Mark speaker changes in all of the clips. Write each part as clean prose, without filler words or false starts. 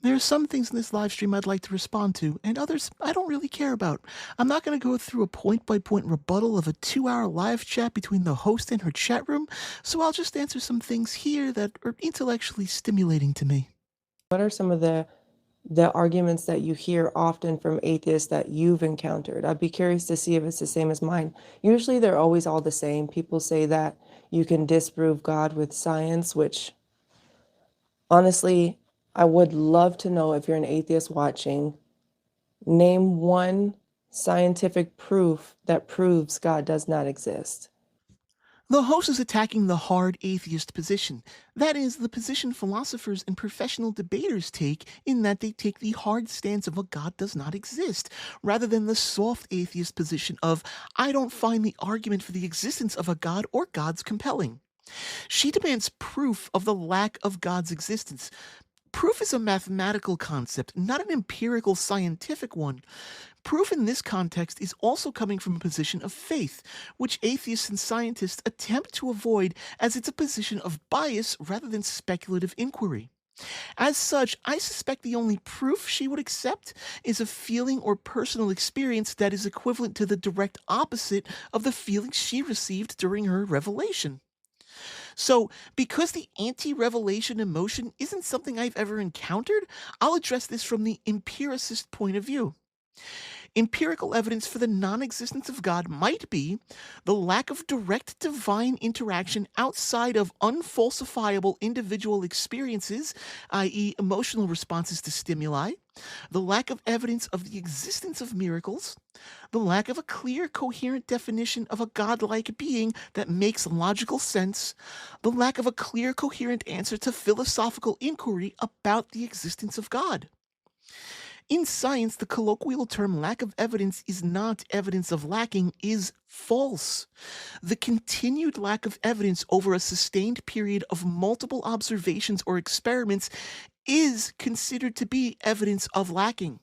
Speaker 1: There are some things in this live stream I'd like to respond to, and others I don't really care about. I'm not going to go through a point-by-point rebuttal of a 2-hour live chat between the host and her chat room, so I'll just answer some things here that are intellectually stimulating to me.
Speaker 2: What are some of the arguments that you hear often from atheists that you've encountered? I'd be curious to see if it's the same as mine. Usually they're always all the same. People say that you can disprove God with science, which honestly, I would love to know if you're an atheist watching, name one scientific proof that proves God does not exist.
Speaker 1: The host is attacking the hard atheist position. That is, the position philosophers and professional debaters take, in that they take the hard stance of a God does not exist, rather than the soft atheist position of, I don't find the argument for the existence of a God or gods compelling. She demands proof of the lack of God's existence. Proof is a mathematical concept, not an empirical scientific one. Proof in this context is also coming from a position of faith, which atheists and scientists attempt to avoid as it's a position of bias rather than speculative inquiry. As such, I suspect the only proof she would accept is a feeling or personal experience that is equivalent to the direct opposite of the feelings she received during her revelation. So, because the anti revelation emotion isn't something I've ever encountered, I'll address this from the empiricist point of view. Empirical evidence for the non existence of God might be the lack of direct divine interaction outside of unfalsifiable individual experiences, i.e., emotional responses to stimuli, the lack of evidence of the existence of miracles, the lack of a clear, coherent definition of a godlike being that makes logical sense, the lack of a clear, coherent answer to philosophical inquiry about the existence of God. In science, the colloquial term lack of evidence is not evidence of lacking, is false. The continued lack of evidence over a sustained period of multiple observations or experiments is considered to be evidence of lacking.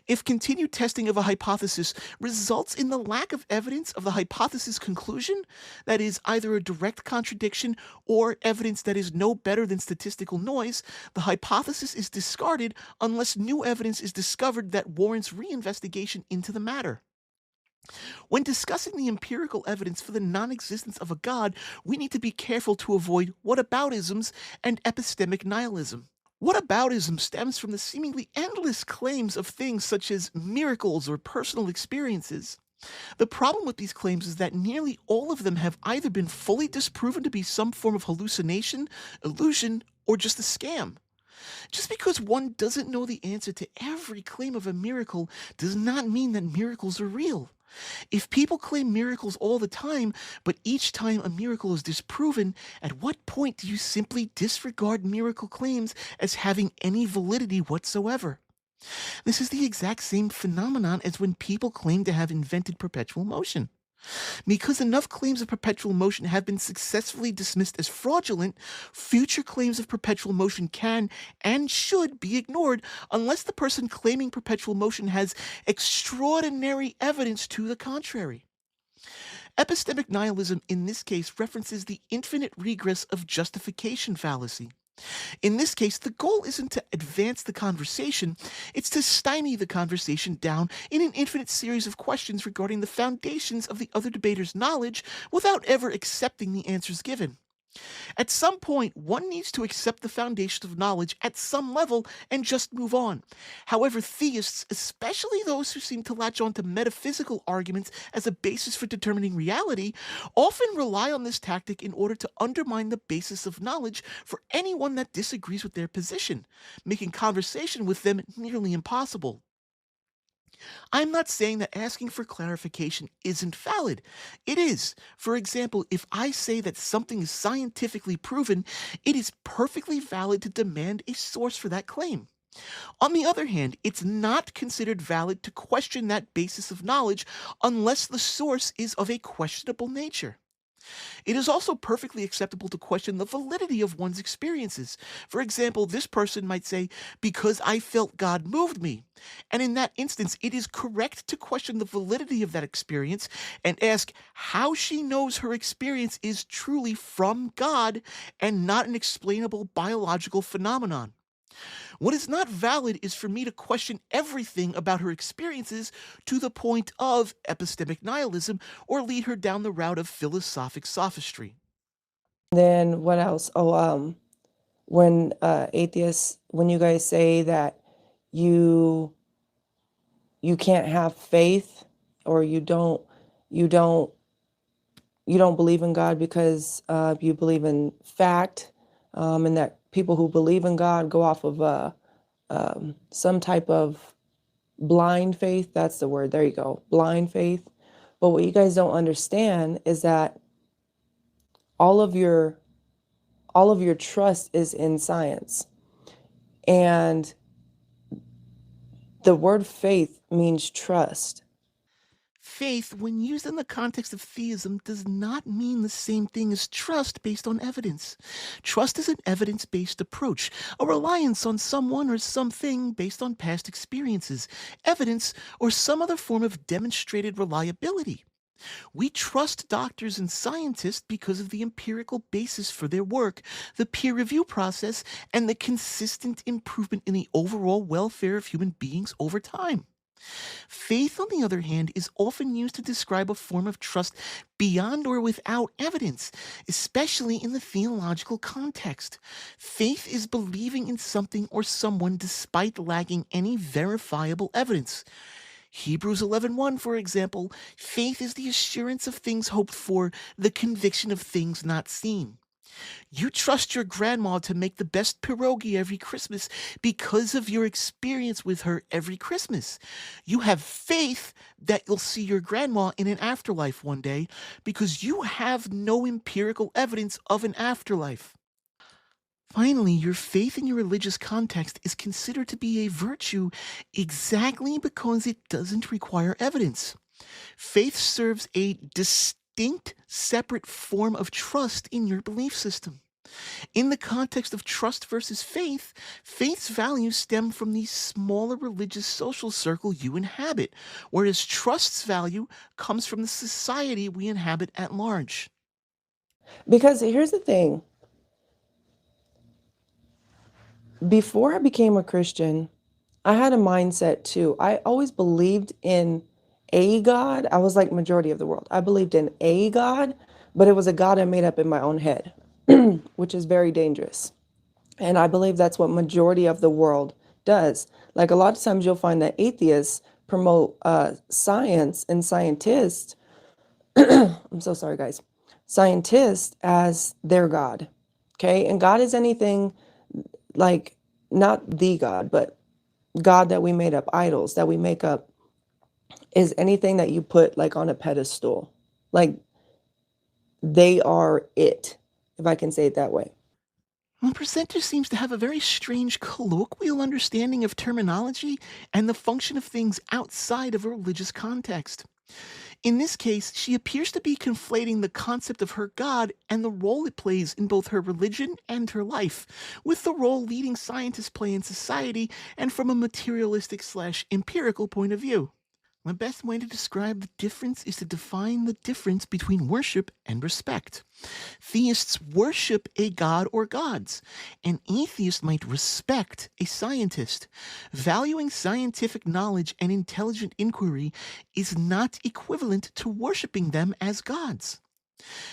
Speaker 1: If continued testing of a hypothesis results in the lack of evidence of the hypothesis conclusion, that is either a direct contradiction or evidence that is no better than statistical noise, the hypothesis is discarded unless new evidence is discovered that warrants reinvestigation into the matter. When discussing the empirical evidence for the non existence of a God, we need to be careful to avoid whataboutisms and epistemic nihilism. Whataboutism stems from the seemingly endless claims of things such as miracles or personal experiences. The problem with these claims is that nearly all of them have either been fully disproven to be some form of hallucination, illusion, or just a scam. Just because one doesn't know the answer to every claim of a miracle does not mean that miracles are real. If people claim miracles all the time, but each time a miracle is disproven, at what point do you simply disregard miracle claims as having any validity whatsoever? This is the exact same phenomenon as when people claim to have invented perpetual motion. Because enough claims of perpetual motion have been successfully dismissed as fraudulent, future claims of perpetual motion can and should be ignored unless the person claiming perpetual motion has extraordinary evidence to the contrary. Epistemic nihilism in this case references the infinite regress of justification fallacy. In this case, the goal isn't to advance the conversation, it's to stymie the conversation down in an infinite series of questions regarding the foundations of the other debater's knowledge without ever accepting the answers given. At some point, one needs to accept the foundations of knowledge at some level and just move on. However, theists, especially those who seem to latch on to metaphysical arguments as a basis for determining reality, often rely on this tactic in order to undermine the basis of knowledge for anyone that disagrees with their position, making conversation with them nearly impossible. I'm not saying that asking for clarification isn't valid. It is. For example, if I say that something is scientifically proven, it is perfectly valid to demand a source for that claim. On the other hand, it's not considered valid to question that basis of knowledge unless the source is of a questionable nature. It is also perfectly acceptable to question the validity of one's experiences. For example, this person might say, because I felt God moved me. And in that instance, it is correct to question the validity of that experience and ask how she knows her experience is truly from God and not an explainable biological phenomenon. What is not valid is for me to question everything about her experiences to the point of epistemic nihilism or lead her down the route of philosophic sophistry.
Speaker 2: Then what else? Oh, when atheists, when you guys say that you you can't have faith, or you don't you don't believe in God because you believe in fact, and that people who believe in God go off of some type of blind faith. That's the word. There you go. Blind faith. But what you guys don't understand is that all of your all of your trust is in science. And the word faith means trust.
Speaker 1: Faith, when used in the context of theism, does not mean the same thing as trust based on evidence. Trust is an evidence based approach, a reliance on someone or something based on past experiences, evidence, or some other form of demonstrated reliability. We trust doctors and scientists because of the empirical basis for their work, the peer review process, and the consistent improvement in the overall welfare of human beings over time. Faith, on the other hand, is often used to describe a form of trust beyond or without evidence, especially in the theological context. Faith is believing in something or someone despite lacking any verifiable evidence. Hebrews 11:1, for example, faith is the assurance of things hoped for, the conviction of things not seen. You trust your grandma to make the best pierogi every Christmas because of your experience with her every Christmas. You have faith that you'll see your grandma in an afterlife one day because you have no empirical evidence of an afterlife. Finally, your faith in your religious context is considered to be a virtue exactly because it doesn't require evidence. Faith serves a distinct, separate form of trust in your belief system. In the context of trust versus faith, faith's values stem from the smaller religious social circle you inhabit, whereas trust's value comes from the society we inhabit at large.
Speaker 2: Because here's the thing, before I became a Christian, I had a mindset too. I always believed in a God. I was like majority of the world. I believed in a God, but it was a God I made up in my own head, which is very dangerous. And I believe that's what majority of the world does. Like a lot of times you'll find that atheists promote science and scientists, I'm so sorry, guys, scientists as their God. Okay. And God is anything like not the God, but God that we made up, idols that we make up, is anything that you put like on a pedestal. Like they are it, if I can say it that way.
Speaker 1: The presenter seems to have a very strange colloquial understanding of terminology and the function of things outside of a religious context. In this case, she appears to be conflating the concept of her God and the role it plays in both her religion and her life, with the role leading scientists play in society and from a materialistic slash empirical point of view. The best way to describe the difference is to define the difference between worship and respect. Theists worship a god or gods. An atheist might respect a scientist. Valuing scientific knowledge and intelligent inquiry is not equivalent to worshiping them as gods.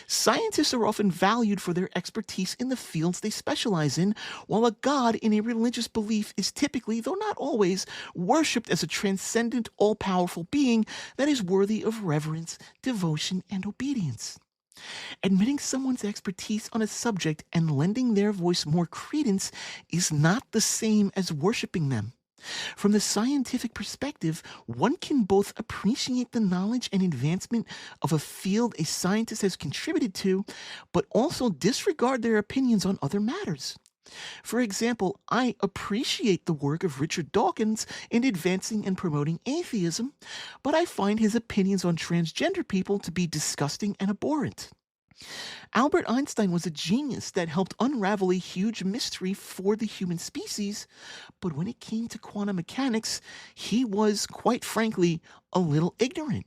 Speaker 1: Scientists are often valued for their expertise in the fields they specialize in, while a god in a religious belief is typically, though not always, worshipped as a transcendent, all powerful being that is worthy of reverence, devotion, and obedience. Admitting someone's expertise on a subject and lending their voice more credence is not the same as worshiping them. From the scientific perspective, one can both appreciate the knowledge and advancement of a field a scientist has contributed to, but also disregard their opinions on other matters. For example, I appreciate the work of Richard Dawkins in advancing and promoting atheism, but I find his opinions on transgender people to be disgusting and abhorrent. Albert Einstein was a genius that helped unravel a huge mystery for the human species, but when it came to quantum mechanics, he was, quite frankly, a little ignorant.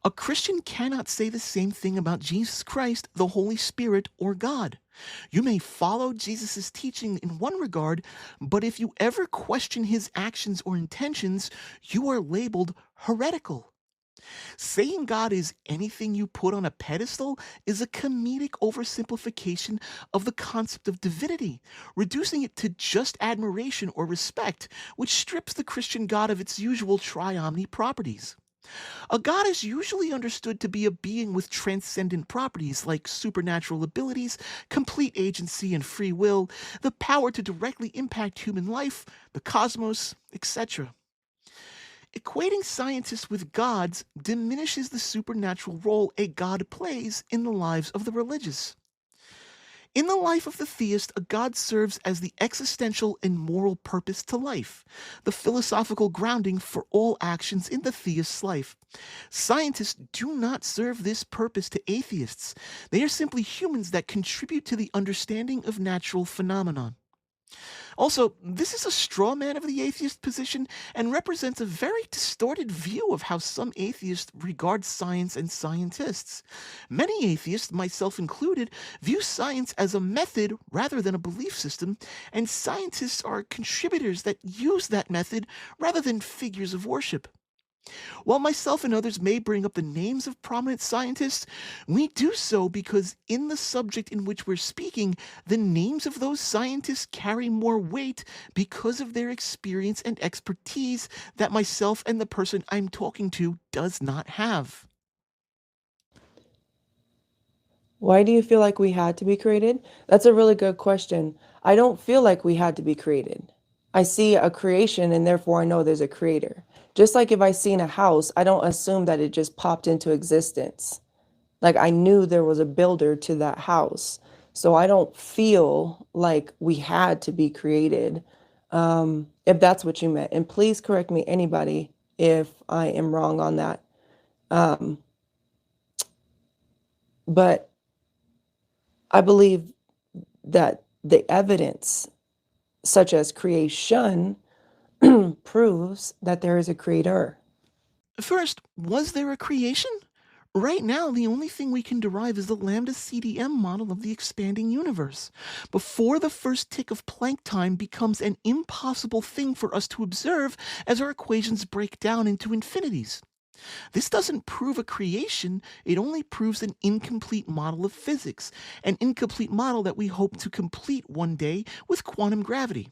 Speaker 1: A Christian cannot say the same thing about Jesus Christ, the Holy Spirit, or God. You may follow Jesus' teaching in one regard, but if you ever question his actions or intentions, you are labeled heretical. Saying God is anything you put on a pedestal is a comedic oversimplification of the concept of divinity, reducing it to just admiration or respect, which strips the Christian God of its usual triomny properties. A god is usually understood to be a being with transcendent properties like supernatural abilities, complete agency and free will, the power to directly impact human life, the cosmos, etc. Equating scientists with gods diminishes the supernatural role a god plays in the lives of the religious. In the life of the theist, a god serves as the existential and moral purpose to life, the philosophical grounding for all actions in the theist's life. Scientists do not serve this purpose to atheists. They are simply humans that contribute to the understanding of natural phenomenon. Also, this is a straw man of the atheist position and represents a very distorted view of how some atheists regard science and scientists. Many atheists, myself included, view science as a method rather than a belief system, and scientists are contributors that use that method rather than figures of worship. While myself and others may bring up the names of prominent scientists, we do so because in the subject in which we're speaking, the names of those scientists carry more weight because of their experience and expertise that myself and the person I'm talking to does not have.
Speaker 2: Why do you feel like we had to be created? That's a really good question. I don't feel like we had to be created. I see a creation and therefore I know there's a creator. Just like if I seen a house, I don't assume that it just popped into existence. Like I knew there was a builder to that house. So I don't feel like we had to be created, if that's what you meant. And please correct me, anybody, if I am wrong on that. Um, but I believe that the evidence, such as creation, proves that there is a creator.
Speaker 1: First, was there a creation? Right now, the only thing we can derive is the lambda CDM model of the expanding universe. Before the first tick of Planck time becomes an impossible thing for us to observe as our equations break down into infinities. This doesn't prove a creation, it only proves an incomplete model of physics, an incomplete model that we hope to complete one day with quantum gravity.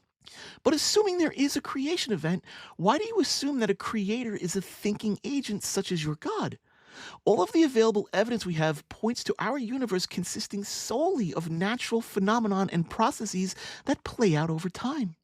Speaker 1: But assuming there is a creation event, why do you assume that a creator is a thinking agent such as your God? All of the available evidence we have points to our universe consisting solely of natural phenomenon and processes that play out over time.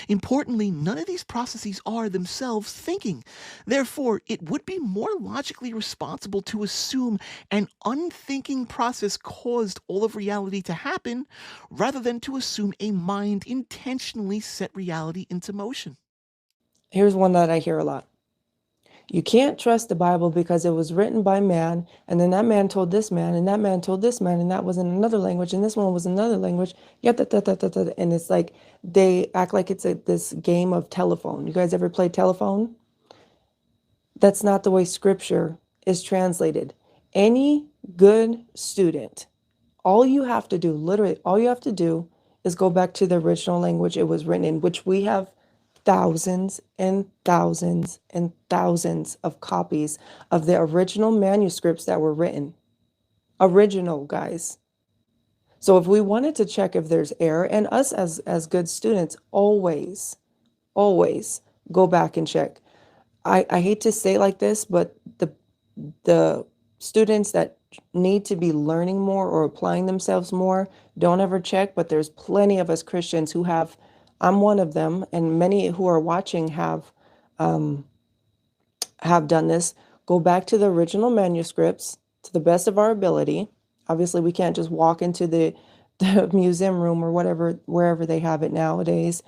Speaker 1: Importantly, none of these processes are themselves thinking. Therefore, it would be more logically responsible to assume an unthinking process caused all of reality to happen, rather than to assume a mind intentionally set reality into motion.
Speaker 2: Here's one that I hear a lot. You can't trust the Bible because it was written by man, and then that man told this man, and that man told this man, and that was in another language, and this one was another language. Yeah, and it's like they act like it's this game of telephone. You guys ever play telephone? That's not the way scripture is translated. Any good student, all you have to do, literally, all you have to do is go back to the original language it was written in, which we have thousands and thousands and thousands of copies of the original manuscripts that were written. Original, guys. So if we wanted to check if there's error, and us as good students, always go back and check. I hate to say it like this, but the students that need to be learning more or applying themselves more don't ever check, but there's plenty of us Christians who have, I'm one of them, and many who are watching have done this. Go back to the original manuscripts to the best of our ability. Obviously, we can't just walk into the museum room or whatever, wherever they have it nowadays,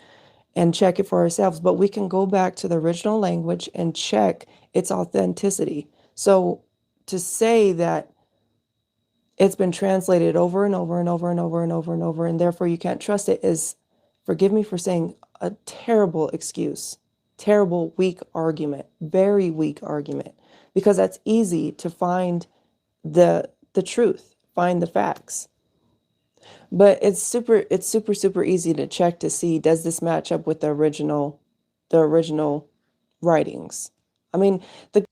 Speaker 2: and check it for ourselves, but we can go back to the original language and check its authenticity. So to say that it's been translated over and over and over and over and over and over, and therefore you can't trust it is, forgive me for saying, a terrible excuse, terrible, weak argument, very weak argument. because that's easy to find the truth, find the facts. But it's super easy to check to see, does this match up with the original writings? I mean, the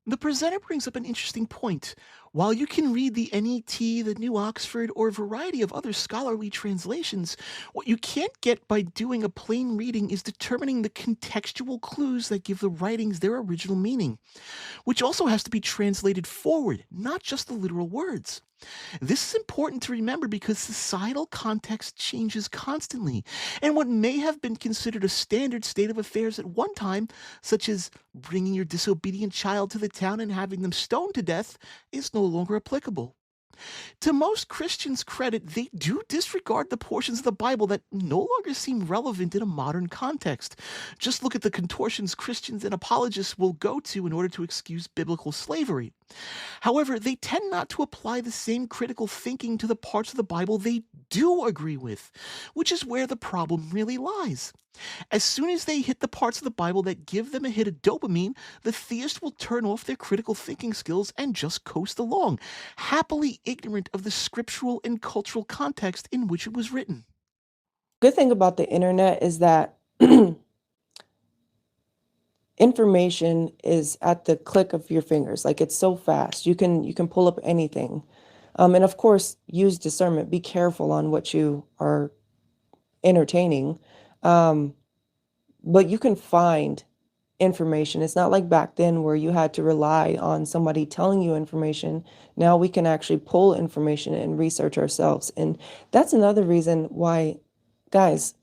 Speaker 1: The presenter brings up an interesting point. While you can read the NET, the New Oxford, or a variety of other scholarly translations, what you can't get by doing a plain reading is determining the contextual clues that give the writings their original meaning, which also has to be translated forward, not just the literal words. This is important to remember because societal context changes constantly, and what may have been considered a standard state of affairs at one time, such as bringing your disobedient child to the town and having them stoned to death, is no longer applicable. To most Christians' credit, they do disregard the portions of the Bible that no longer seem relevant in a modern context. Just look at the contortions Christians and apologists will go to in order to excuse biblical slavery. However, they tend not to apply the same critical thinking to the parts of the Bible they do agree with, which is where the problem really lies. As soon as they hit the parts of the Bible that give them a hit of dopamine, the theist will turn off their critical thinking skills and just coast along, happily ignorant of the scriptural and cultural context in which it was written.
Speaker 2: good thing about the internet is that information is at the click of your fingers. Like, it's so fast. You can pull up anything. And of course, use discernment. Be careful on what you are entertaining. Um, but you can find information. It's not like back then where you had to rely on somebody telling you information. Now we can actually pull information and research ourselves. And that's another reason why, guys,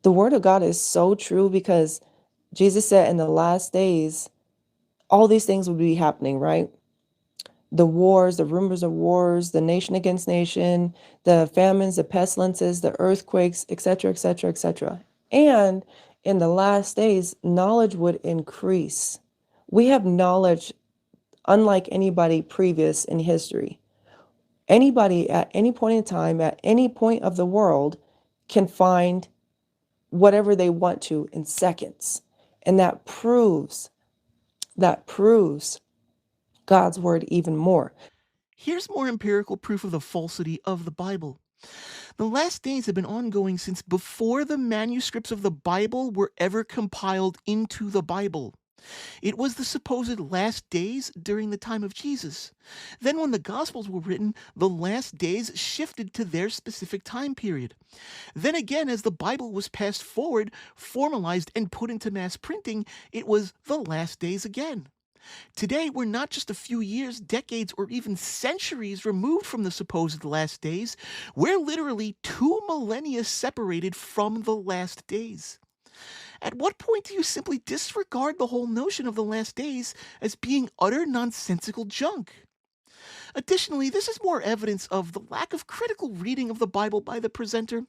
Speaker 2: the word of God is so true, because Jesus said in the last days, all these things will be happening, right? The wars, the rumors of wars, the nation against nation, the famines, the pestilences, the earthquakes, etc., etc., etc. And in the last days, knowledge would increase. We have knowledge unlike anybody previous in history. Anybody at any point in time, at any point of the world, can find whatever they want to in seconds. And that proves God's word even more.
Speaker 1: Here's more empirical proof of the falsity of the Bible. The last days have been ongoing since before the manuscripts of the Bible were ever compiled into the Bible. It was the supposed last days during the time of Jesus. Then, when the Gospels were written, the last days shifted to their specific time period. Then again, as the Bible was passed forward, formalized, and put into mass printing, it was the last days again. Today, we're not just a few years, decades, or even centuries removed from the supposed last days. We're literally 2 millennia separated from the last days. At what point do you simply disregard the whole notion of the last days as being utter nonsensical junk? Additionally, this is more evidence of the lack of critical reading of the Bible by the presenter.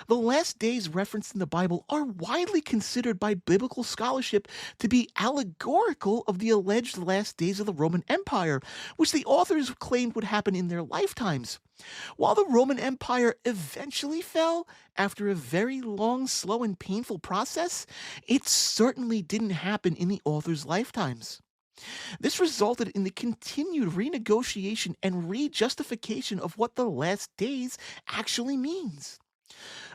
Speaker 1: The last days referenced in the Bible are widely considered by biblical scholarship to be allegorical of the alleged last days of the Roman Empire, which the authors claimed would happen in their lifetimes. While the Roman Empire eventually fell after a very long, slow, and painful process, it certainly didn't happen in the authors' lifetimes. This resulted in the continued renegotiation and rejustification of what the last days actually means.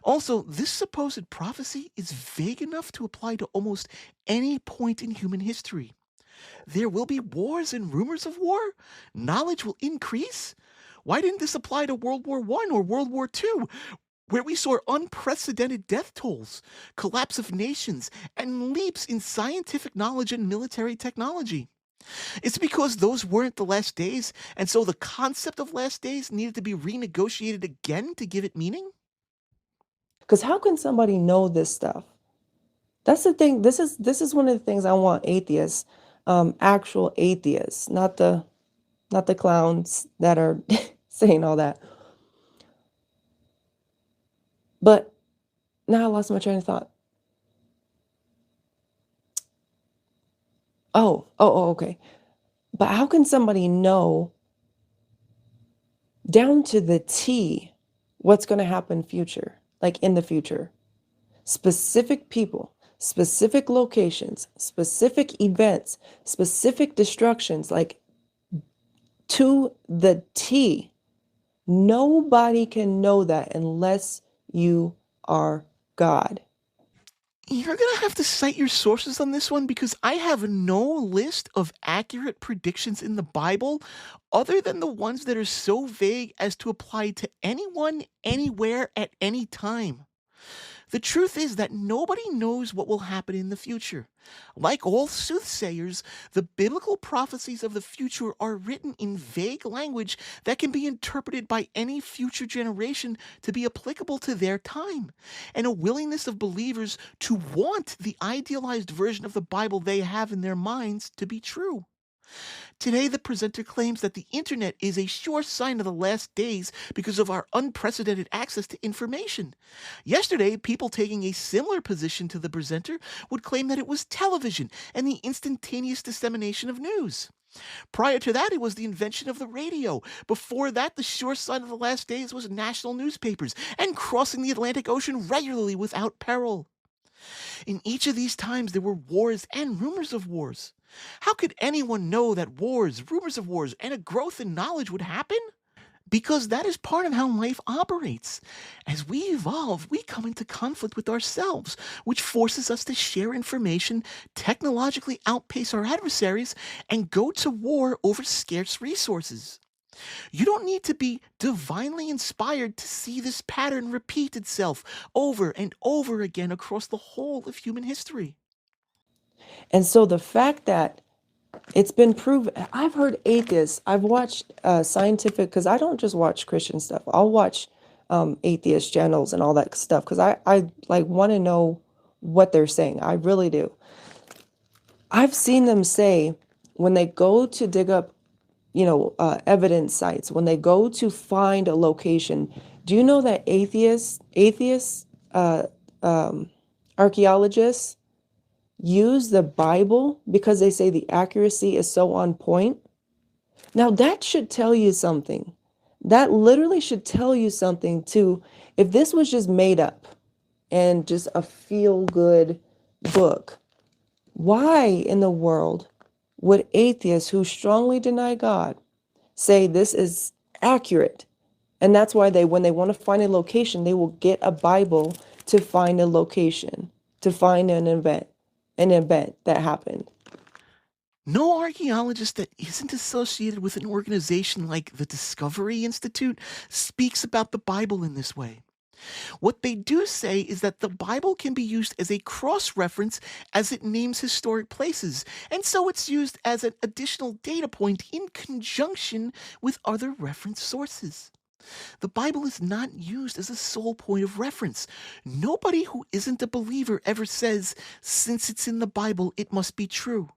Speaker 1: Also, this supposed prophecy is vague enough to apply to almost any point in human history. There will be wars and rumors of war. Knowledge will increase. Why didn't this apply to World War I or World War II, where we saw unprecedented death tolls, collapse of nations, and leaps in scientific knowledge and military technology? It's because those weren't the last days, and so the concept of last days needed to be renegotiated again to give it meaning?
Speaker 2: Because how can somebody know this stuff? That's the thing. This is one of the things I want atheists, actual atheists, not the clowns that are saying all that. But now I lost my train of thought. Oh, okay. But how can somebody know down to the T what's going to happen future, like in the future? Specific people, specific locations, specific events, specific destructions, like to the T. Nobody can know that unless you are God.
Speaker 1: You're going to have to cite your sources on this one because I have no list of accurate predictions in the Bible other than the ones that are so vague as to apply to anyone, anywhere, at any time. The truth is that nobody knows what will happen in the future. Like all soothsayers, the biblical prophecies of the future are written in vague language that can be interpreted by any future generation to be applicable to their time, and a willingness of believers to want the idealized version of the Bible they have in their minds to be true. Today, the presenter claims that the internet is a sure sign of the last days because of our unprecedented access to information. Yesterday, people taking a similar position to the presenter would claim that it was television and the instantaneous dissemination of news. Prior to that, it was the invention of the radio. Before that, the sure sign of the last days was national newspapers and crossing the Atlantic Ocean regularly without peril. In each of these times, there were wars and rumors of wars. How could anyone know that wars, rumors of wars, and a growth in knowledge would happen? Because that is part of how life operates. As we evolve, we come into conflict with ourselves, which forces us to share information, technologically outpace our adversaries, and go to war over scarce resources. You don't need to be divinely inspired to see this pattern repeat itself over and over again across the whole of human history.
Speaker 2: And so the fact that it's been proven, I've heard atheists, I've watched scientific, because I don't just watch Christian stuff. I'll watch atheist channels and all that stuff because I like want to know what they're saying. I really do. I've seen them say when they go to dig up, evidence sites, when they go to find a location, do you know that archaeologists use the Bible because they say the accuracy is so on point? Now that should tell you something. That literally should tell you something too. If this was just made up and just a feel-good book, why in the world would atheists who strongly deny God say this is accurate? And that's why when they want to find a location, they will get a Bible to find a location, to find an event that happened.
Speaker 1: No archaeologist that isn't associated with an organization like the Discovery Institute speaks about the Bible in this way. What they do say is that the Bible can be used as a cross reference as it names historic places, and so it's used as an additional data point in conjunction with other reference sources. The Bible is not used as a sole point of reference. Nobody who isn't a believer ever says, since it's in the Bible, it must be true.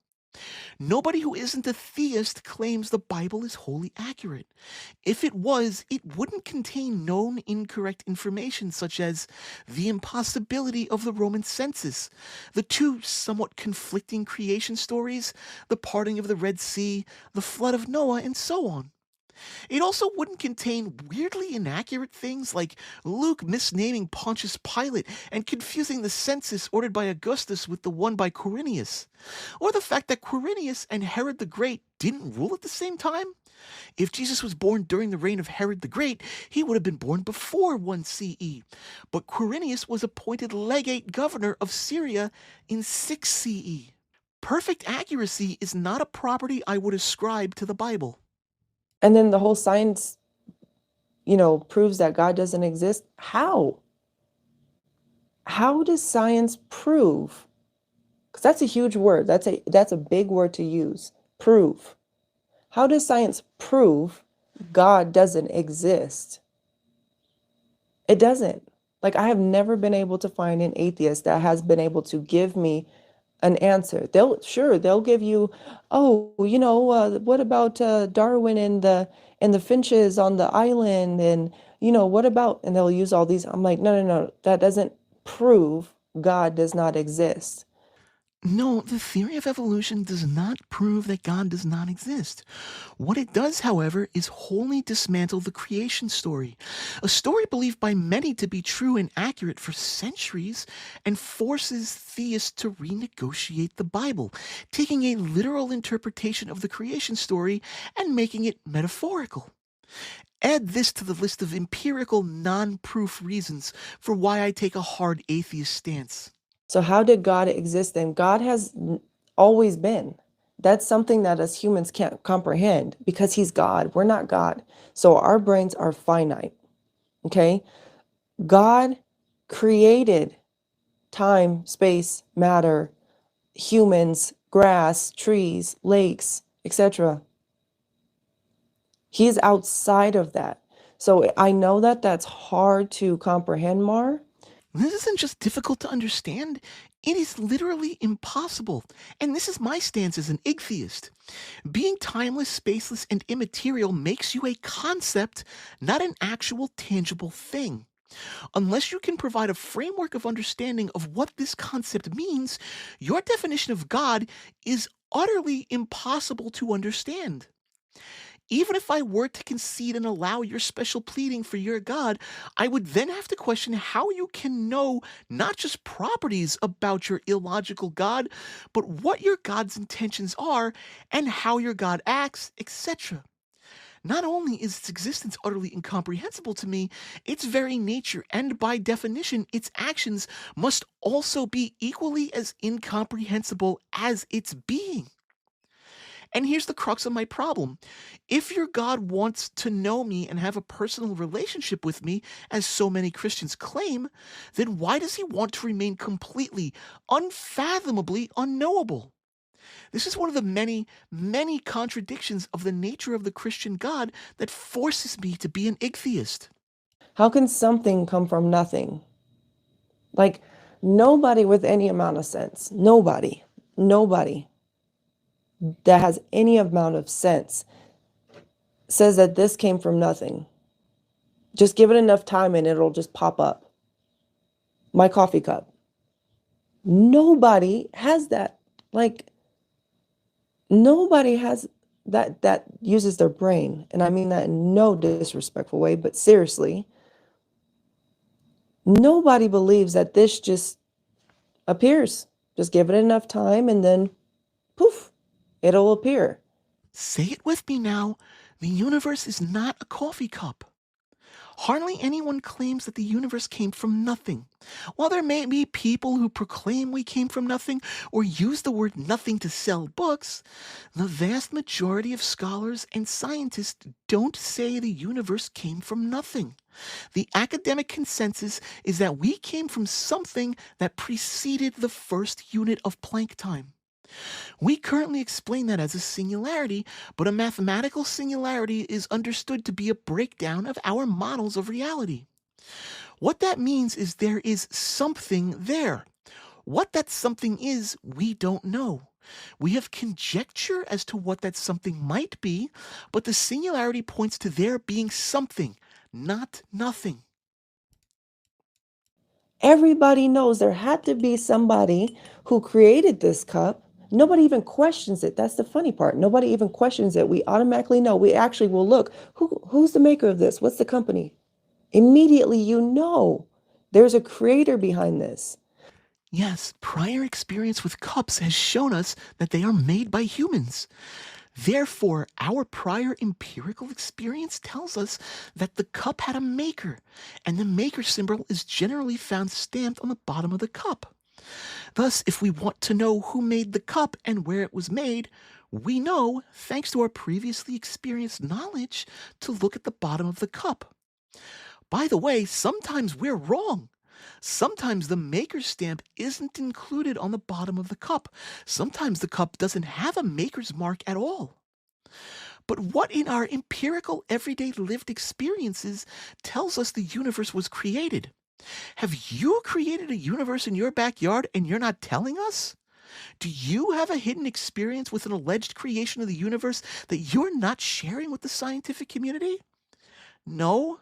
Speaker 1: Nobody who isn't a theist claims the Bible is wholly accurate. If it was, it wouldn't contain known incorrect information such as the impossibility of the Roman census, the two somewhat conflicting creation stories, the parting of the Red Sea, the flood of Noah, and so on. It also wouldn't contain weirdly inaccurate things like Luke misnaming Pontius Pilate and confusing the census ordered by Augustus with the one by Quirinius, or the fact that Quirinius and Herod the Great didn't rule at the same time. If Jesus was born during the reign of Herod the Great, he would have been born before 1 CE, but Quirinius was appointed legate governor of Syria in 6 CE. Perfect accuracy is not a property I would ascribe to the Bible.
Speaker 2: And then the whole science, proves that God doesn't exist. How? How does science prove? Because that's a huge word. That's a big word to use. Prove. How does science prove God doesn't exist? It doesn't. Like, I have never been able to find an atheist that has been able to give me an answer. They'll give you, oh, what about Darwin and the finches on the island, and what about, and they'll use all these. I'm like, no, that doesn't prove God does not exist.
Speaker 1: No, the theory of evolution does not prove that God does not exist. What it does, however, is wholly dismantle the creation story, a story believed by many to be true and accurate for centuries, and forces theists to renegotiate the Bible, taking a literal interpretation of the creation story and making it metaphorical. Add this to the list of empirical, non proof reasons for why I take a hard atheist stance.
Speaker 2: So how did God exist then? God has always been. That's something that us humans can't comprehend because he's God. We're not God. So our brains are finite. Okay? God created time, space, matter, humans, grass, trees, lakes, etc. He's outside of that. So I know that that's hard to comprehend, Mar.
Speaker 1: This isn't just difficult to understand, it is literally impossible. And this is my stance as an atheist. Being timeless, spaceless, and immaterial makes you a concept, not an actual tangible thing. Unless you can provide a framework of understanding of what this concept means, your definition of God is utterly impossible to understand. Even if I were to concede and allow your special pleading for your God, I would then have to question how you can know not just properties about your illogical God, but what your God's intentions are and how your God acts, etc. Not only is its existence utterly incomprehensible to me, its very nature and by definition, its actions must also be equally as incomprehensible as its being. And here's the crux of my problem. If your God wants to know me and have a personal relationship with me, as so many Christians claim, then why does he want to remain completely, unfathomably unknowable? This is one of the many, many contradictions of the nature of the Christian God that forces me to be an atheist.
Speaker 2: How can something come from nothing? Like nobody with any amount of sense, nobody that has any amount of sense says that this came from nothing. Just give it enough time and it'll just pop up. My coffee cup. Nobody has that. Like nobody has that uses their brain. And I mean that in no disrespectful way, but seriously, nobody believes that this just appears. Just give it enough time and then poof, it'll appear.
Speaker 1: Say it with me now. The universe is not a coffee cup. Hardly anyone claims that the universe came from nothing. While there may be people who proclaim we came from nothing or use the word nothing to sell books, the vast majority of scholars and scientists don't say the universe came from nothing. The academic consensus is that we came from something that preceded the first unit of Planck time. We currently explain that as a singularity, but a mathematical singularity is understood to be a breakdown of our models of reality. What that means is there is something there. What that something is, we don't know. We have conjecture as to what that something might be, but the singularity points to there being something, not nothing.
Speaker 2: Everybody knows there had to be somebody who created this cup. Nobody even questions it. That's the funny part. Nobody even questions it. We automatically know. We actually will look. Who's the maker of this? What's the company? Immediately you know there's a creator behind this.
Speaker 1: Yes, prior experience with cups has shown us that they are made by humans. Therefore, our prior empirical experience tells us that the cup had a maker, and the maker symbol is generally found stamped on the bottom of the cup. Thus, if we want to know who made the cup and where it was made, we know, thanks to our previously experienced knowledge, to look at the bottom of the cup. By the way, sometimes we're wrong. Sometimes the maker's stamp isn't included on the bottom of the cup. Sometimes the cup doesn't have a maker's mark at all. But what in our empirical, everyday lived experiences tells us the universe was created? Have you created a universe in your backyard and you're not telling us? Do you have a hidden experience with an alleged creation of the universe that you're not sharing with the scientific community? No?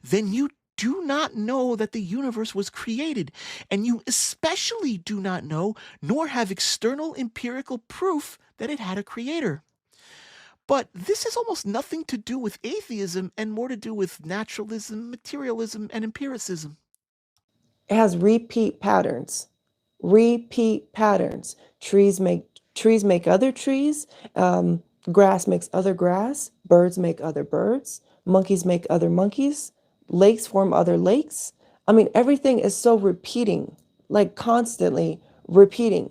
Speaker 1: Then you do not know that the universe was created, and you especially do not know, nor have external empirical proof that it had a creator. But this has almost nothing to do with atheism and more to do with naturalism, materialism, and empiricism.
Speaker 2: It has repeat patterns. Repeat patterns. Trees make other trees. Grass makes other grass. Birds make other birds. Monkeys make other monkeys. Lakes form other lakes. I mean, everything is so repeating, like constantly repeating.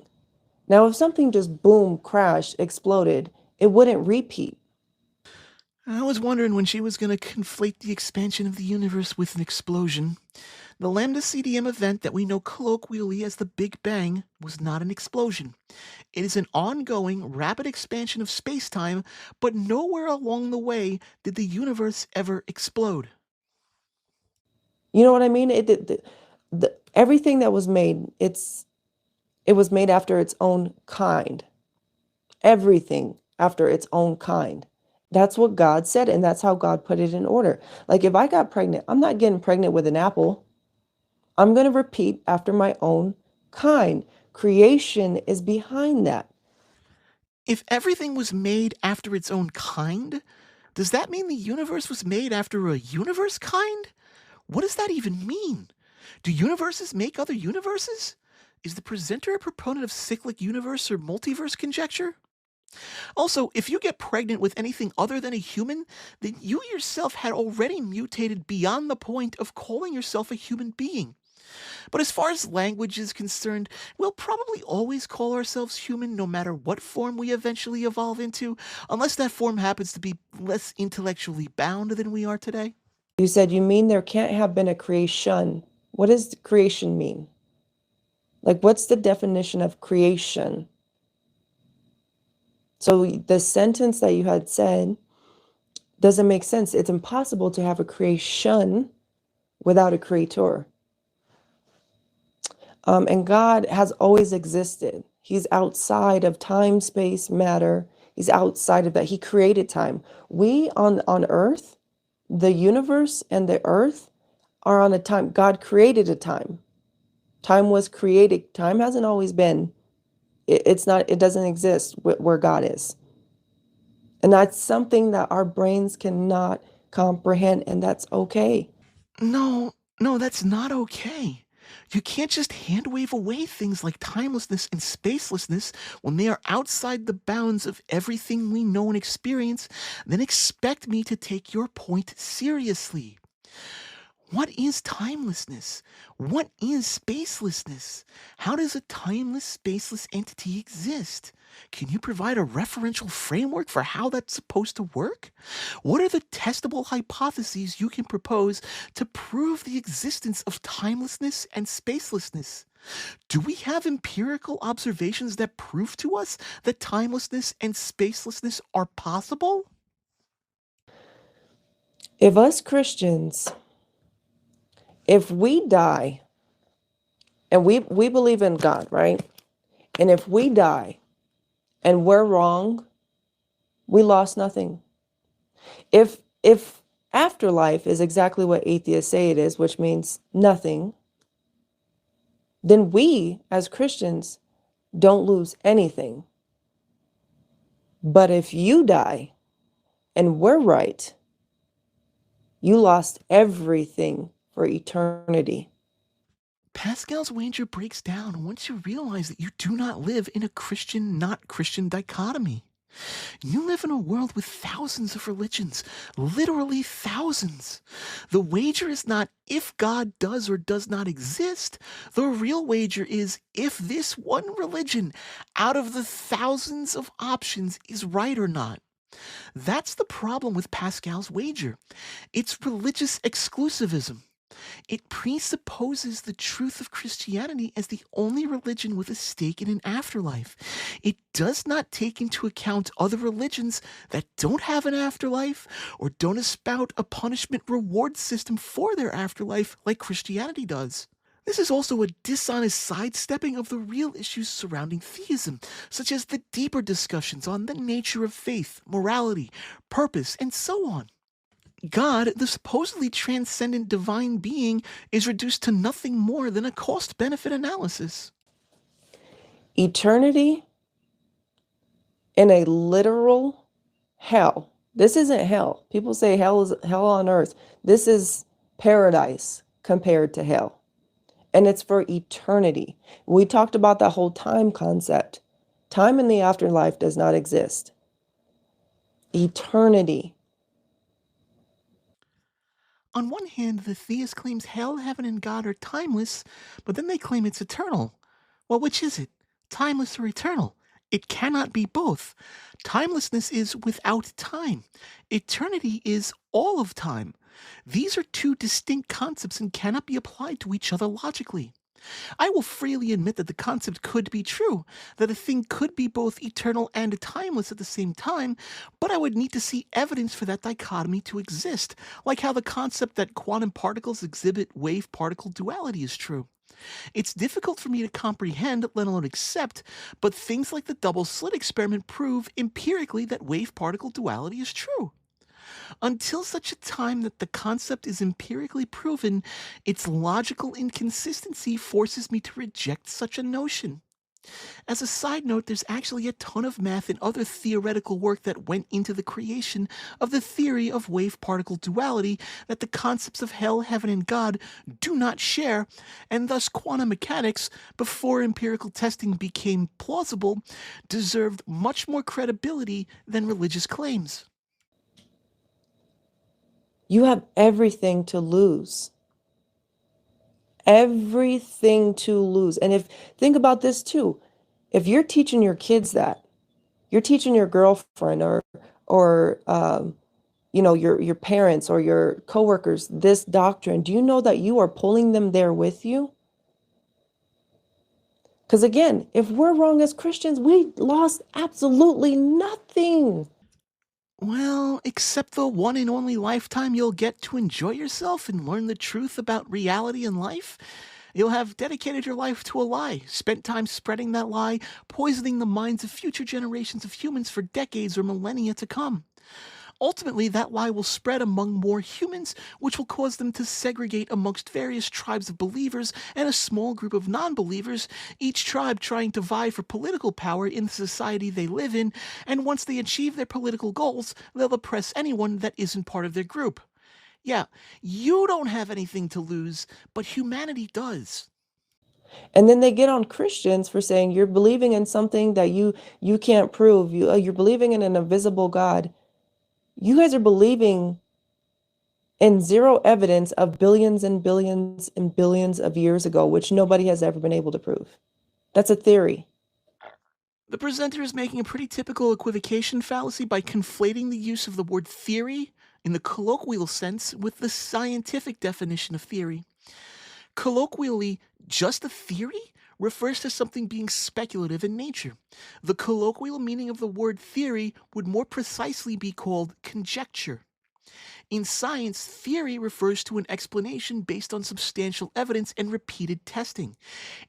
Speaker 2: Now, if something just boom, crashed, exploded, it wouldn't repeat.
Speaker 1: I was wondering when she was going to conflate the expansion of the universe with an explosion. The Lambda CDM event that we know colloquially as the Big Bang was not an explosion. It is an ongoing, rapid expansion of space-time, but nowhere along the way did the universe ever explode.
Speaker 2: You know what I mean? Everything that was made, it was made after its own kind. Everything after its own kind. That's what God said, and that's how God put it in order. Like if I got pregnant, I'm not getting pregnant with an apple. I'm going to repeat after my own kind. Creation is behind that.
Speaker 1: If everything was made after its own kind, does that mean the universe was made after a universe kind? What does that even mean? Do universes make other universes? Is the presenter a proponent of cyclic universe or multiverse conjecture? Also, if you get pregnant with anything other than a human, then you yourself had already mutated beyond the point of calling yourself a human being. But as far as language is concerned, we'll probably always call ourselves human no matter what form we eventually evolve into, unless that form happens to be less intellectually bound than we are today.
Speaker 2: You said you mean there can't have been a creation. What does creation mean? Like, what's the definition of creation? So the sentence that you had said doesn't make sense. It's impossible to have a creation without a creator. And God has always existed. He's outside of time, space, matter. He's outside of that. He created time. We on earth, the universe and the earth are on a time. God created a time. Time was created. Time hasn't always been. It's not, it doesn't exist where God is. And that's something that our brains cannot comprehend, and that's okay.
Speaker 1: No, no, that's not okay. You can't just hand wave away things like timelessness and spacelessness when they are outside the bounds of everything we know and experience, then expect me to take your point seriously. What is timelessness? What is spacelessness? How does a timeless, spaceless entity exist? Can you provide a referential framework for how that's supposed to work? What are the testable hypotheses you can propose to prove the existence of timelessness and spacelessness? Do we have empirical observations that prove to us that timelessness and spacelessness are possible?
Speaker 2: If us Christians, if we die, and we believe in God, right? And if we die and we're wrong, we lost nothing. If afterlife is exactly what atheists say it is, which means nothing, then we as Christians don't lose anything. But if you die and we're right, you lost everything for eternity.
Speaker 1: Pascal's wager breaks down once you realize that you do not live in a Christian not Christian dichotomy. You live in a world with thousands of religions, literally thousands. The wager is not if God does or does not exist. The real wager is if this one religion out of the thousands of options is right or not. That's the problem with Pascal's wager. It's religious exclusivism. It presupposes the truth of Christianity as the only religion with a stake in an afterlife. It does not take into account other religions that don't have an afterlife or don't espout a punishment reward system for their afterlife like Christianity does. This is also a dishonest sidestepping of the real issues surrounding theism, such as the deeper discussions on the nature of faith, morality, purpose, and so on. God, the supposedly transcendent divine being, is reduced to nothing more than a cost benefit analysis.
Speaker 2: Eternity in a literal hell. This isn't hell. People say hell is hell on earth. This is paradise compared to hell. And it's for eternity. We talked about that whole time concept. Time in the afterlife does not exist. Eternity.
Speaker 1: On one hand, the theist claims hell, heaven, and God are timeless, but then they claim it's eternal. Well, which is it? Timeless or eternal? It cannot be both. Timelessness is without time. Eternity is all of time. These are two distinct concepts and cannot be applied to each other logically. I will freely admit that the concept could be true, that a thing could be both eternal and timeless at the same time, but I would need to see evidence for that dichotomy to exist, like how the concept that quantum particles exhibit wave-particle duality is true. It's difficult for me to comprehend, let alone accept, but things like the double slit experiment prove empirically that wave-particle duality is true. Until such a time that the concept is empirically proven, its logical inconsistency forces me to reject such a notion. As a side note, there's actually a ton of math and other theoretical work that went into the creation of the theory of wave particle duality that the concepts of hell, heaven, and God do not share, and thus quantum mechanics, before empirical testing became plausible, deserved much more credibility than religious claims.
Speaker 2: You have everything to lose. Everything to lose. And if think about this too. If you're teaching your kids that, you're teaching your girlfriend or your parents or your coworkers this doctrine, do you know that you are pulling them there with you? Because again, if we're wrong as Christians, we lost absolutely nothing.
Speaker 1: Well, except the one and only lifetime you'll get to enjoy yourself and learn the truth about reality and life. You'll have dedicated your life to a lie, spent time spreading that lie, poisoning the minds of future generations of humans for decades or millennia to come. Ultimately, that lie will spread among more humans, which will cause them to segregate amongst various tribes of believers and a small group of non believers, each tribe trying to vie for political power in the society they live in, and once they achieve their political goals, they'll oppress anyone that isn't part of their group. Yeah, you don't have anything to lose, but humanity does.
Speaker 2: And then they get on Christians for saying you're believing in something that you can't prove. You're believing in an invisible God. You guys are believing in zero evidence of billions and billions and billions of years ago, which nobody has ever been able to prove. That's a theory.
Speaker 1: The presenter is making a pretty typical equivocation fallacy by conflating the use of the word theory in the colloquial sense with the scientific definition of theory. Colloquially, just a theory refers to something being speculative in nature. The colloquial meaning of the word theory would more precisely be called conjecture. In science, theory refers to an explanation based on substantial evidence and repeated testing.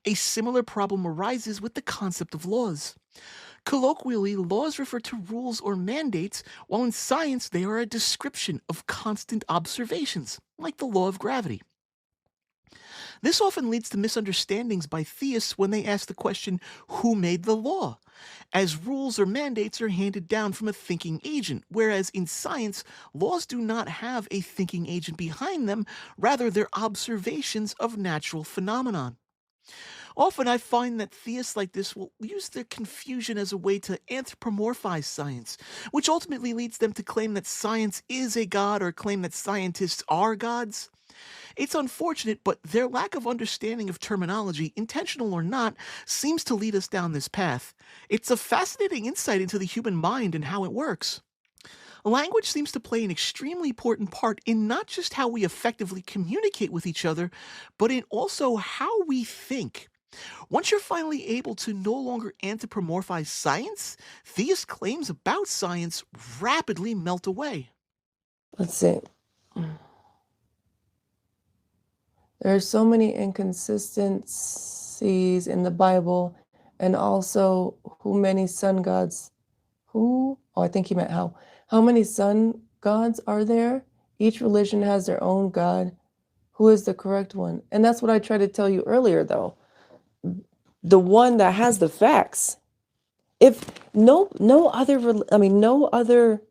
Speaker 1: A similar problem arises with the concept of laws. Colloquially, laws refer to rules or mandates, while in science they are a description of constant observations, like the law of gravity. This often leads to misunderstandings by theists when they ask the question, who made the law? As rules or mandates are handed down from a thinking agent, whereas in science, laws do not have a thinking agent behind them, rather, they're observations of natural phenomenon. Often I find that theists like this will use their confusion as a way to anthropomorphize science, which ultimately leads them to claim that science is a god or claim that scientists are gods. It's unfortunate, but their lack of understanding of terminology, intentional or not, seems to lead us down this path. It's a fascinating insight into the human mind and how it works. Language seems to play an extremely important part in not just how we effectively communicate with each other, but in also how we think. Once you're finally able to no longer anthropomorphize science, theist claims about science rapidly melt away.
Speaker 2: Let's see. There are so many inconsistencies in the Bible, and also who many sun gods, who, oh, I think he meant how many sun gods are there Each religion has their own God. Who is the correct one? And that's what I tried to tell you earlier, though. The one that has the facts. If no other,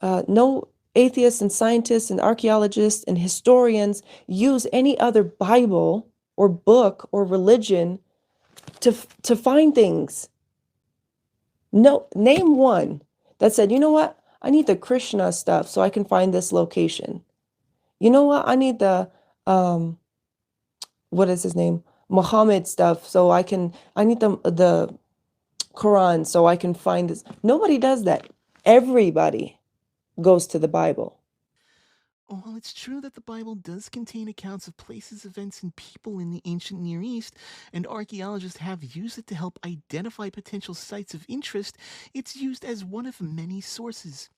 Speaker 2: no atheists and scientists and archaeologists and historians use any other Bible or book or religion to find things. No, name one that said, you know what? I need the Krishna stuff so I can find this location. You know what? I need the what is his name? Muhammad stuff so I need the Quran so I can find this. Nobody does that. Everybody goes to the Bible.
Speaker 1: While it's true that the Bible does contain accounts of places, events, and people in the ancient Near East, and archaeologists have used it to help identify potential sites of interest, it's used as one of many sources.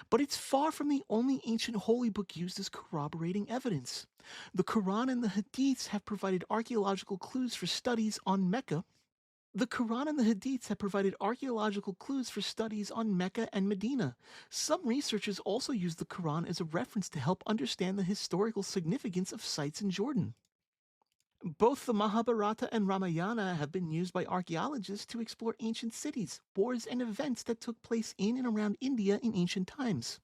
Speaker 1: But it's far from the only ancient holy book used as corroborating evidence. The Quran and the Hadiths have provided archaeological clues for studies on Mecca. The Quran and the Hadiths have provided archaeological clues for studies on Mecca and Medina. Some researchers also use the Quran as a reference to help understand the historical significance of sites in Jordan. Both the Mahabharata and Ramayana have been used by archaeologists to explore ancient cities, wars, and events that took place in and around India in ancient times.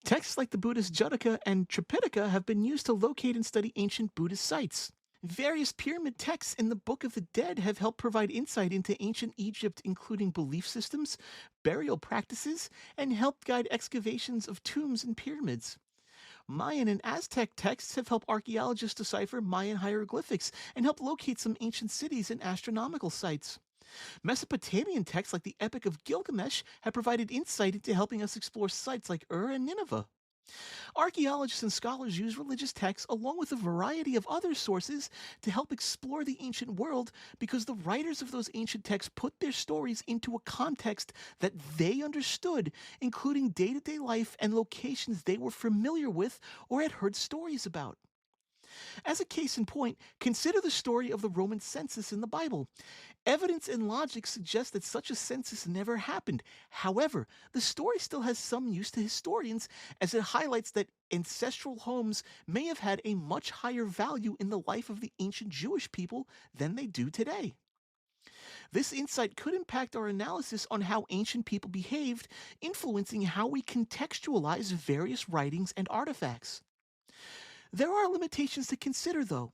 Speaker 1: Texts like the Buddhist Jataka and Tripitaka have been used to locate and study ancient Buddhist sites. Various pyramid texts in the Book of the Dead have helped provide insight into ancient Egypt, including belief systems, burial practices, and helped guide excavations of tombs and pyramids. Mayan and Aztec texts have helped archaeologists decipher Mayan hieroglyphics and help locate some ancient cities and astronomical sites. Mesopotamian texts like the Epic of Gilgamesh have provided insight into helping us explore sites like Ur and Nineveh. Archaeologists and scholars use religious texts along with a variety of other sources to help explore the ancient world because the writers of those ancient texts put their stories into a context that they understood, including day to day life and locations they were familiar with or had heard stories about. As a case in point, consider the story of the Roman census in the Bible. Evidence and logic suggest that such a census never happened. However, the story still has some use to historians as it highlights that ancestral homes may have had a much higher value in the life of the ancient Jewish people than they do today. This insight could impact our analysis on how ancient people behaved, influencing how we contextualize various writings and artifacts. There are limitations to consider, though.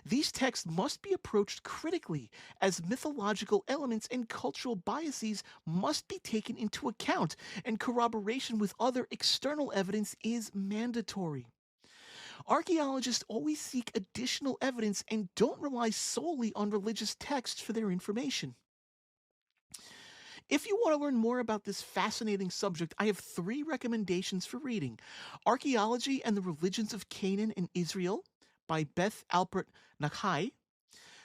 Speaker 1: These texts must be approached critically, as mythological elements and cultural biases must be taken into account, and corroboration with other external evidence is mandatory. Archaeologists always seek additional evidence and don't rely solely on religious texts for their information. If you want to learn more about this fascinating subject, I have three recommendations for reading: Archaeology and the Religions of Canaan and Israel by Beth Alpert Nakhai,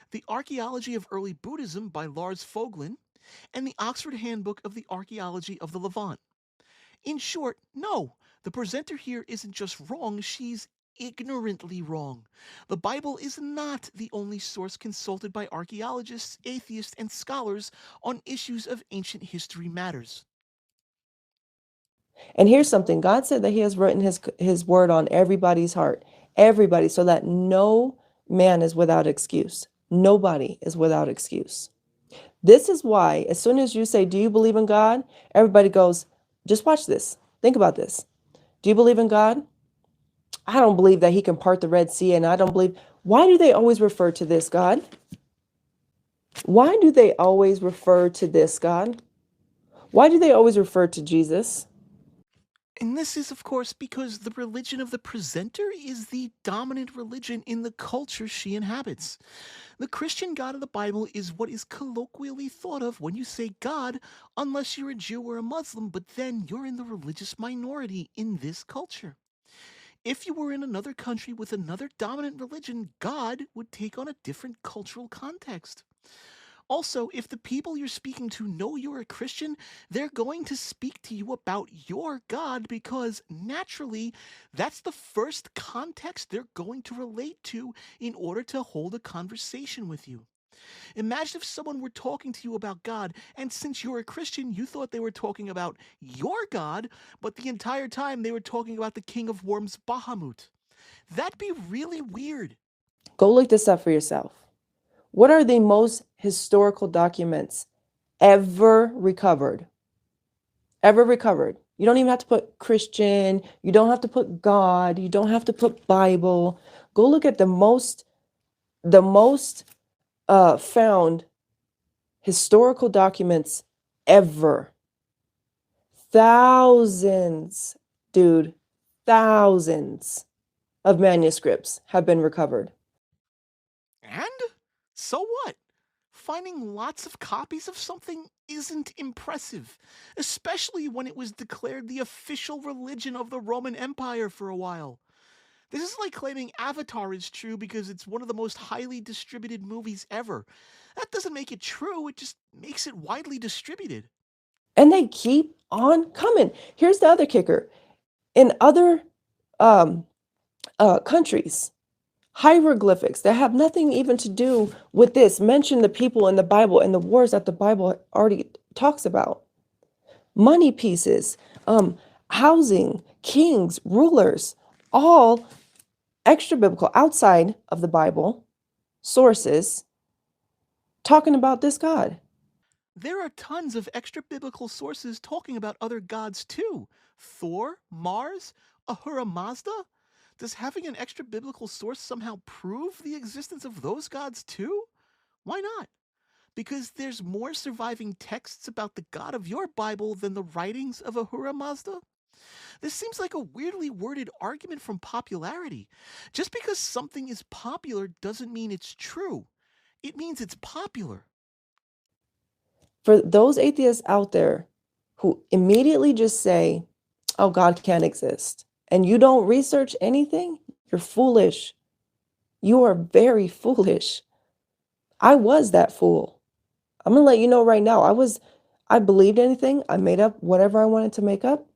Speaker 1: The Archaeology of Early Buddhism by Lars Foglin, and the Oxford Handbook of the Archaeology of the Levant. In short, no, the presenter here isn't just wrong, she's ignorantly wrong. The Bible is not the only source consulted by archaeologists, atheists, and scholars on issues of ancient history matters.
Speaker 2: And here's something. God said that he has written his word on everybody's heart. Everybody, so that no man is without excuse. Nobody is without excuse. This is why, as soon as you say, do you believe in God? Everybody goes, just watch this. Think about this. Do you believe in God? I don't believe that he can part the Red Sea, and I don't believe. Why do they always refer to this God? Why do they always refer to this God? Why do they always refer to Jesus?
Speaker 1: And this is, of course, because the religion of the presenter is the dominant religion in the culture she inhabits. The Christian God of the Bible is what is colloquially thought of when you say God, unless you're a Jew or a Muslim, but then you're in the religious minority in this culture. If you were in another country with another dominant religion, God would take on a different cultural context. Also, if the people you're speaking to know you're a Christian, they're going to speak to you about your God because naturally, that's the first context they're going to relate to in order to hold a conversation with you. Imagine if someone were talking to you about God, and since you're a Christian, you thought they were talking about your God, but the entire time they were talking about the king of worms, Bahamut. That'd be really weird.
Speaker 2: Go look this up for yourself. What are the most historical documents ever recovered? Ever recovered? You don't even have to put Christian, you don't have to put God, you don't have to put Bible. Go look at the most found historical documents ever. Thousands, dude, thousands of manuscripts have been recovered.
Speaker 1: And? So what? Finding lots of copies of something isn't impressive, especially when it was declared the official religion of the Roman Empire for a while. This is like claiming Avatar is true because it's one of the most highly distributed movies ever. That doesn't make it true, it just makes it widely distributed.
Speaker 2: And they keep on coming. Here's the other kicker. In other um, countries, hieroglyphics that have nothing even to do with this mention the people in the Bible and the wars that the Bible already talks about. Money pieces, housing, kings, rulers, all extra biblical outside of the Bible sources talking about this God.
Speaker 1: There are tons of extra biblical sources talking about other gods too. Thor, Mars, Ahura Mazda? Does having an extra biblical source somehow prove the existence of those gods too? Why not? Because there's more surviving texts about the God of your Bible than the writings of Ahura Mazda? This seems like a weirdly worded argument from popularity. Just because something is popular doesn't mean it's true. It means it's popular.
Speaker 2: For those atheists out there who immediately just say, oh, God can't exist, and you don't research anything, you're foolish. You are very foolish. I was that fool. I'm gonna let you know right now. I believed anything. I made up whatever I wanted to make up.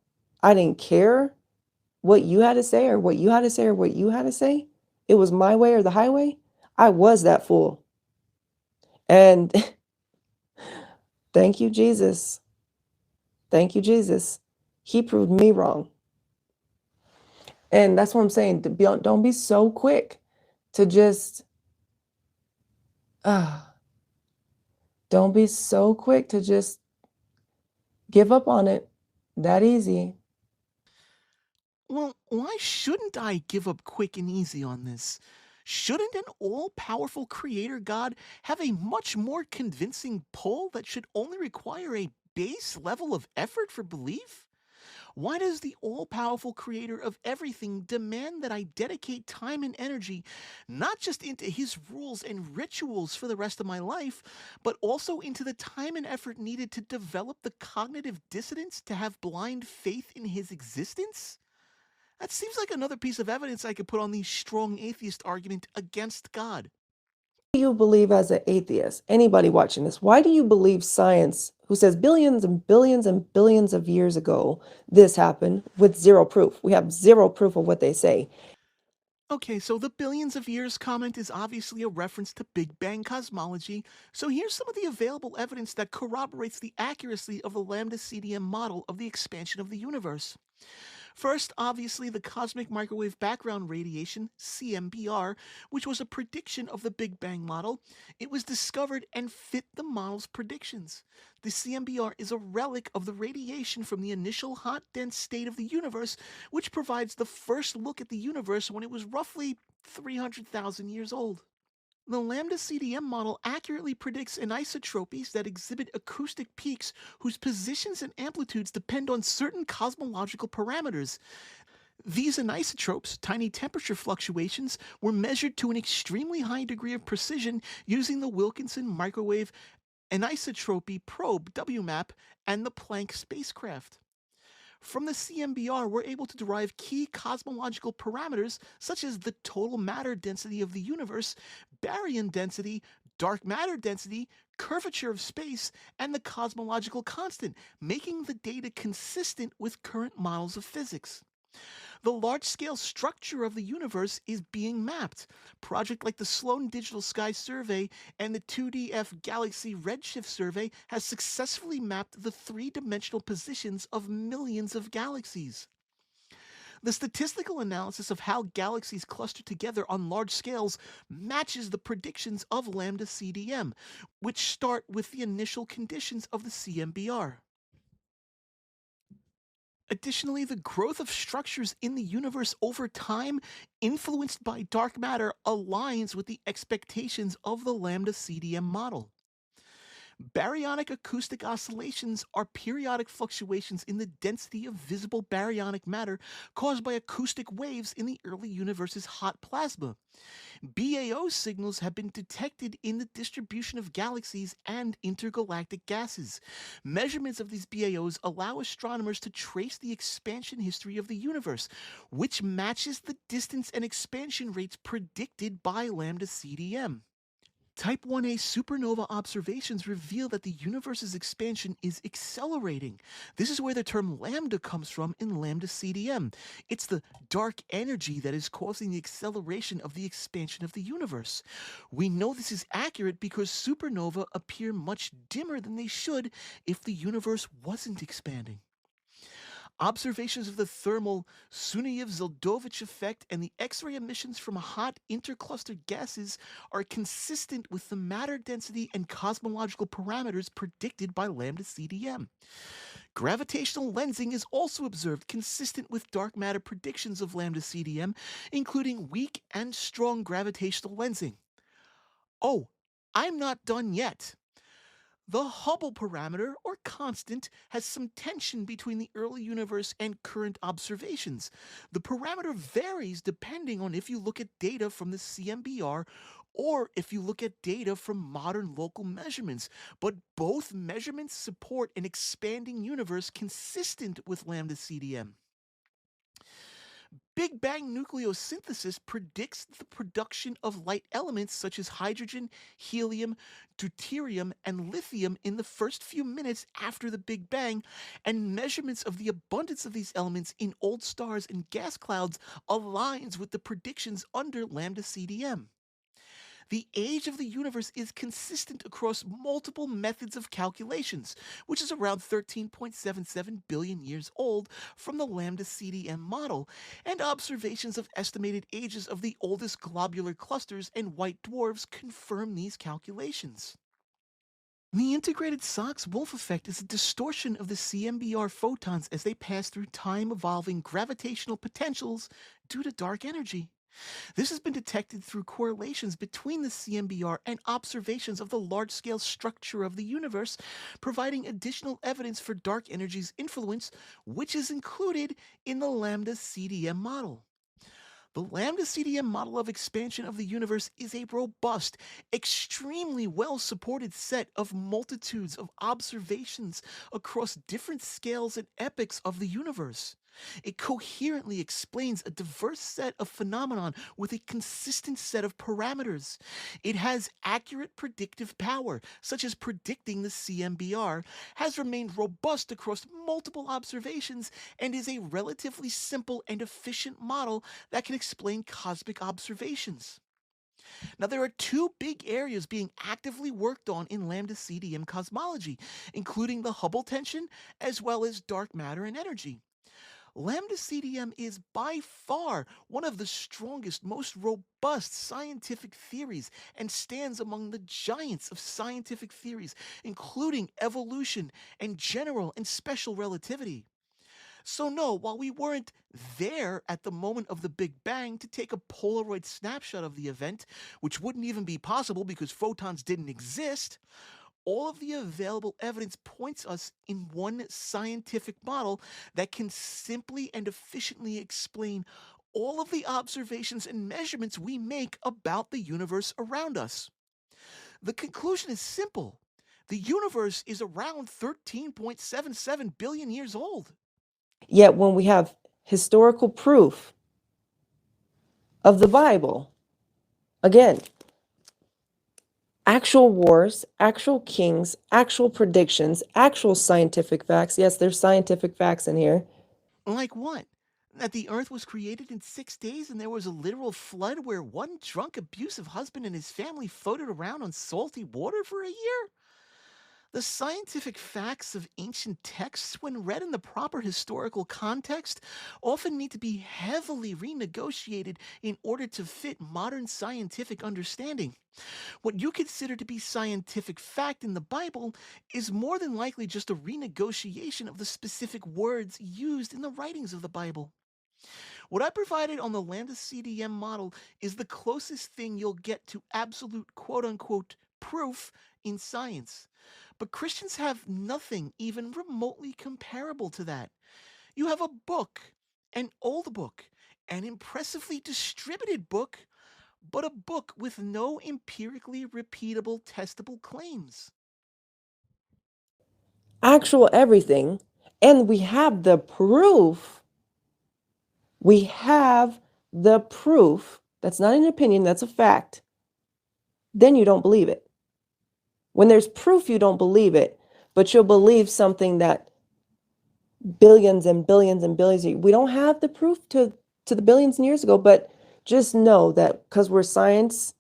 Speaker 2: I didn't care what you had to say or what you had to say or what you had to say. It was my way or the highway. I was that fool. And thank you, Jesus. Thank you, Jesus. He proved me wrong. And that's what I'm saying. Don't be so quick to just, don't be so quick to just give up on it that easy.
Speaker 1: Well, why shouldn't I give up quick and easy on this? Shouldn't an all powerful creator God have a much more convincing pull that should only require a base level of effort for belief? Why does the all powerful creator of everything demand that I dedicate time and energy not just into his rules and rituals for the rest of my life, but also into the time and effort needed to develop the cognitive dissonance to have blind faith in his existence? That seems like another piece of evidence I could put on the strong atheist argument against God.
Speaker 2: Do you believe as an atheist, anybody watching this, why do you believe science, who says billions and billions and billions of years ago this happened with zero proof? We have zero proof of what they say.
Speaker 1: Okay, so the billions of years comment is obviously a reference to Big Bang cosmology, so here's some of the available evidence that corroborates the accuracy of the lambda CDM model of the expansion of the universe. First, obviously, the cosmic microwave background radiation, CMBR, which was a prediction of the Big Bang model. It was discovered and fit the model's predictions. The CMBR is a relic of the radiation from the initial hot, dense state of the universe, which provides the first look at the universe when it was roughly 300,000 years old. The lambda CDM model accurately predicts anisotropies that exhibit acoustic peaks whose positions and amplitudes depend on certain cosmological parameters. These anisotropes, tiny temperature fluctuations, were measured to an extremely high degree of precision using the Wilkinson Microwave Anisotropy Probe WMAP and the Planck spacecraft. From the CMBR, we're able to derive key cosmological parameters such as the total matter density of the universe, baryon density, dark matter density, curvature of space, and the cosmological constant, making the data consistent with current models of physics. The large scale structure of the universe is being mapped. Project like the Sloan Digital Sky Survey and the 2DF Galaxy Redshift Survey has successfully mapped the three-dimensional positions of millions of galaxies. The statistical analysis of how galaxies cluster together on large scales matches the predictions of lambda CDM, which start with the initial conditions of the CMBR. Additionally, the growth of structures in the universe over time, influenced by dark matter, aligns with the expectations of the lambda CDM model. Baryonic acoustic oscillations are periodic fluctuations in the density of visible baryonic matter caused by acoustic waves in the early universe's hot plasma. BAO signals have been detected in the distribution of galaxies and intergalactic gases. Measurements of these BAOs allow astronomers to trace the expansion history of the universe, which matches the distance and expansion rates predicted by lambda CDM. Type 1a supernova observations reveal that the universe's expansion is accelerating. This is where the term lambda comes from in lambda CDM. It's the dark energy that is causing the acceleration of the expansion of the universe. We know this is accurate because supernovae appear much dimmer than they should if the universe wasn't expanding. Observations of the thermal Sunyaev-Zeldovich effect and the X-ray emissions from hot interclustered gases are consistent with the matter density and cosmological parameters predicted by lambda CDM. Gravitational lensing is also observed consistent with dark matter predictions of lambda CDM, including weak and strong gravitational lensing. Oh, I'm not done yet. The Hubble parameter, or constant, has some tension between the early universe and current observations. The parameter varies depending on if you look at data from the CMBR or if you look at data from modern local measurements, but both measurements support an expanding universe consistent with lambda CDM. Big Bang nucleosynthesis predicts the production of light elements such as hydrogen, helium, deuterium, and lithium in the first few minutes after the Big Bang, and measurements of the abundance of these elements in old stars and gas clouds aligns with the predictions under lambda CDM. The age of the universe is consistent across multiple methods of calculations, which is around 13.77 billion years old from the lambda CDM model, and observations of estimated ages of the oldest globular clusters and white dwarfs confirm these calculations. The integrated Sachs-Wolf effect is a distortion of the CMBR photons as they pass through time-evolving gravitational potentials due to dark energy. This has been detected through correlations between the CMBR and observations of the large-scale structure of the universe, providing additional evidence for dark energy's influence, which is included in the lambda CDM model. The lambda CDM model of expansion of the universe is a robust, extremely well supported set of multitudes of observations across different scales and epochs of the universe. It coherently explains a diverse set of phenomenon with a consistent set of parameters. It has accurate predictive power, such as predicting the CMBR, has remained robust across multiple observations, and is a relatively simple and efficient model that can explain cosmic observations. Now, there are two big areas being actively worked on in lambda CDM cosmology, including the Hubble tension as well as dark matter and energy. Lambda CDM is by far one of the strongest, most robust scientific theories and stands among the giants of scientific theories, including evolution and general and special relativity. So, no, while we weren't there at the moment of the Big Bang to take a Polaroid snapshot of the event, which wouldn't even be possible because photons didn't exist, all of the available evidence points us in one scientific model that can simply and efficiently explain all of the observations and measurements we make about the universe around us. The conclusion is simple. The universe is around 13.77 billion years old.
Speaker 2: Yet when we have historical proof of the Bible, again, actual wars, actual kings, actual predictions, actual scientific facts. Yes, there's scientific facts in here.
Speaker 1: Like what? That the earth was created in 6 days and there was a literal flood where one drunk, abusive husband and his family floated around on salty water for a year? The scientific facts of ancient texts, when read in the proper historical context, often need to be heavily renegotiated in order to fit modern scientific understanding. What you consider to be scientific fact in the Bible is more than likely just a renegotiation of the specific words used in the writings of the Bible. What I provided on the Lambda CDM model is the closest thing you'll get to absolute quote unquote proof in science. But Christians have nothing even remotely comparable to that. You have a book, an old book, an impressively distributed book, but a book with no empirically repeatable, testable claims.
Speaker 2: Actual everything. And we have the proof. We have the proof. That's not an opinion, that's a fact. Then you don't believe it. When there's proof, you don't believe it, but you'll believe something that billions and billions and billions. We don't have the proof to the billions and years ago, but just know that because we're scientists,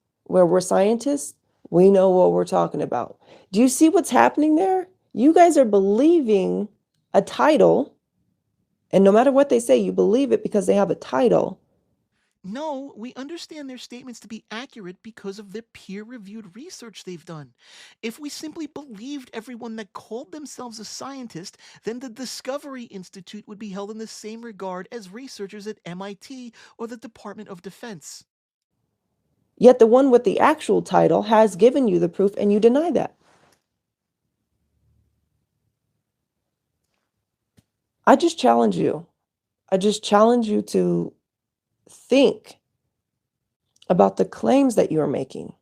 Speaker 2: we know what we're talking about. Do you see what's happening there? You guys are believing a title, and no matter what they say, you believe it because they have a title.
Speaker 1: No, we understand their statements to be accurate because of the peer reviewed research they've done. If we simply believed everyone that called themselves a scientist, then the Discovery Institute would be held in the same regard as researchers at MIT or the Department of Defense.
Speaker 2: Yet the one with the actual title has given you the proof, and you deny that. I just challenge you. I just challenge you to think about the claims that you're making.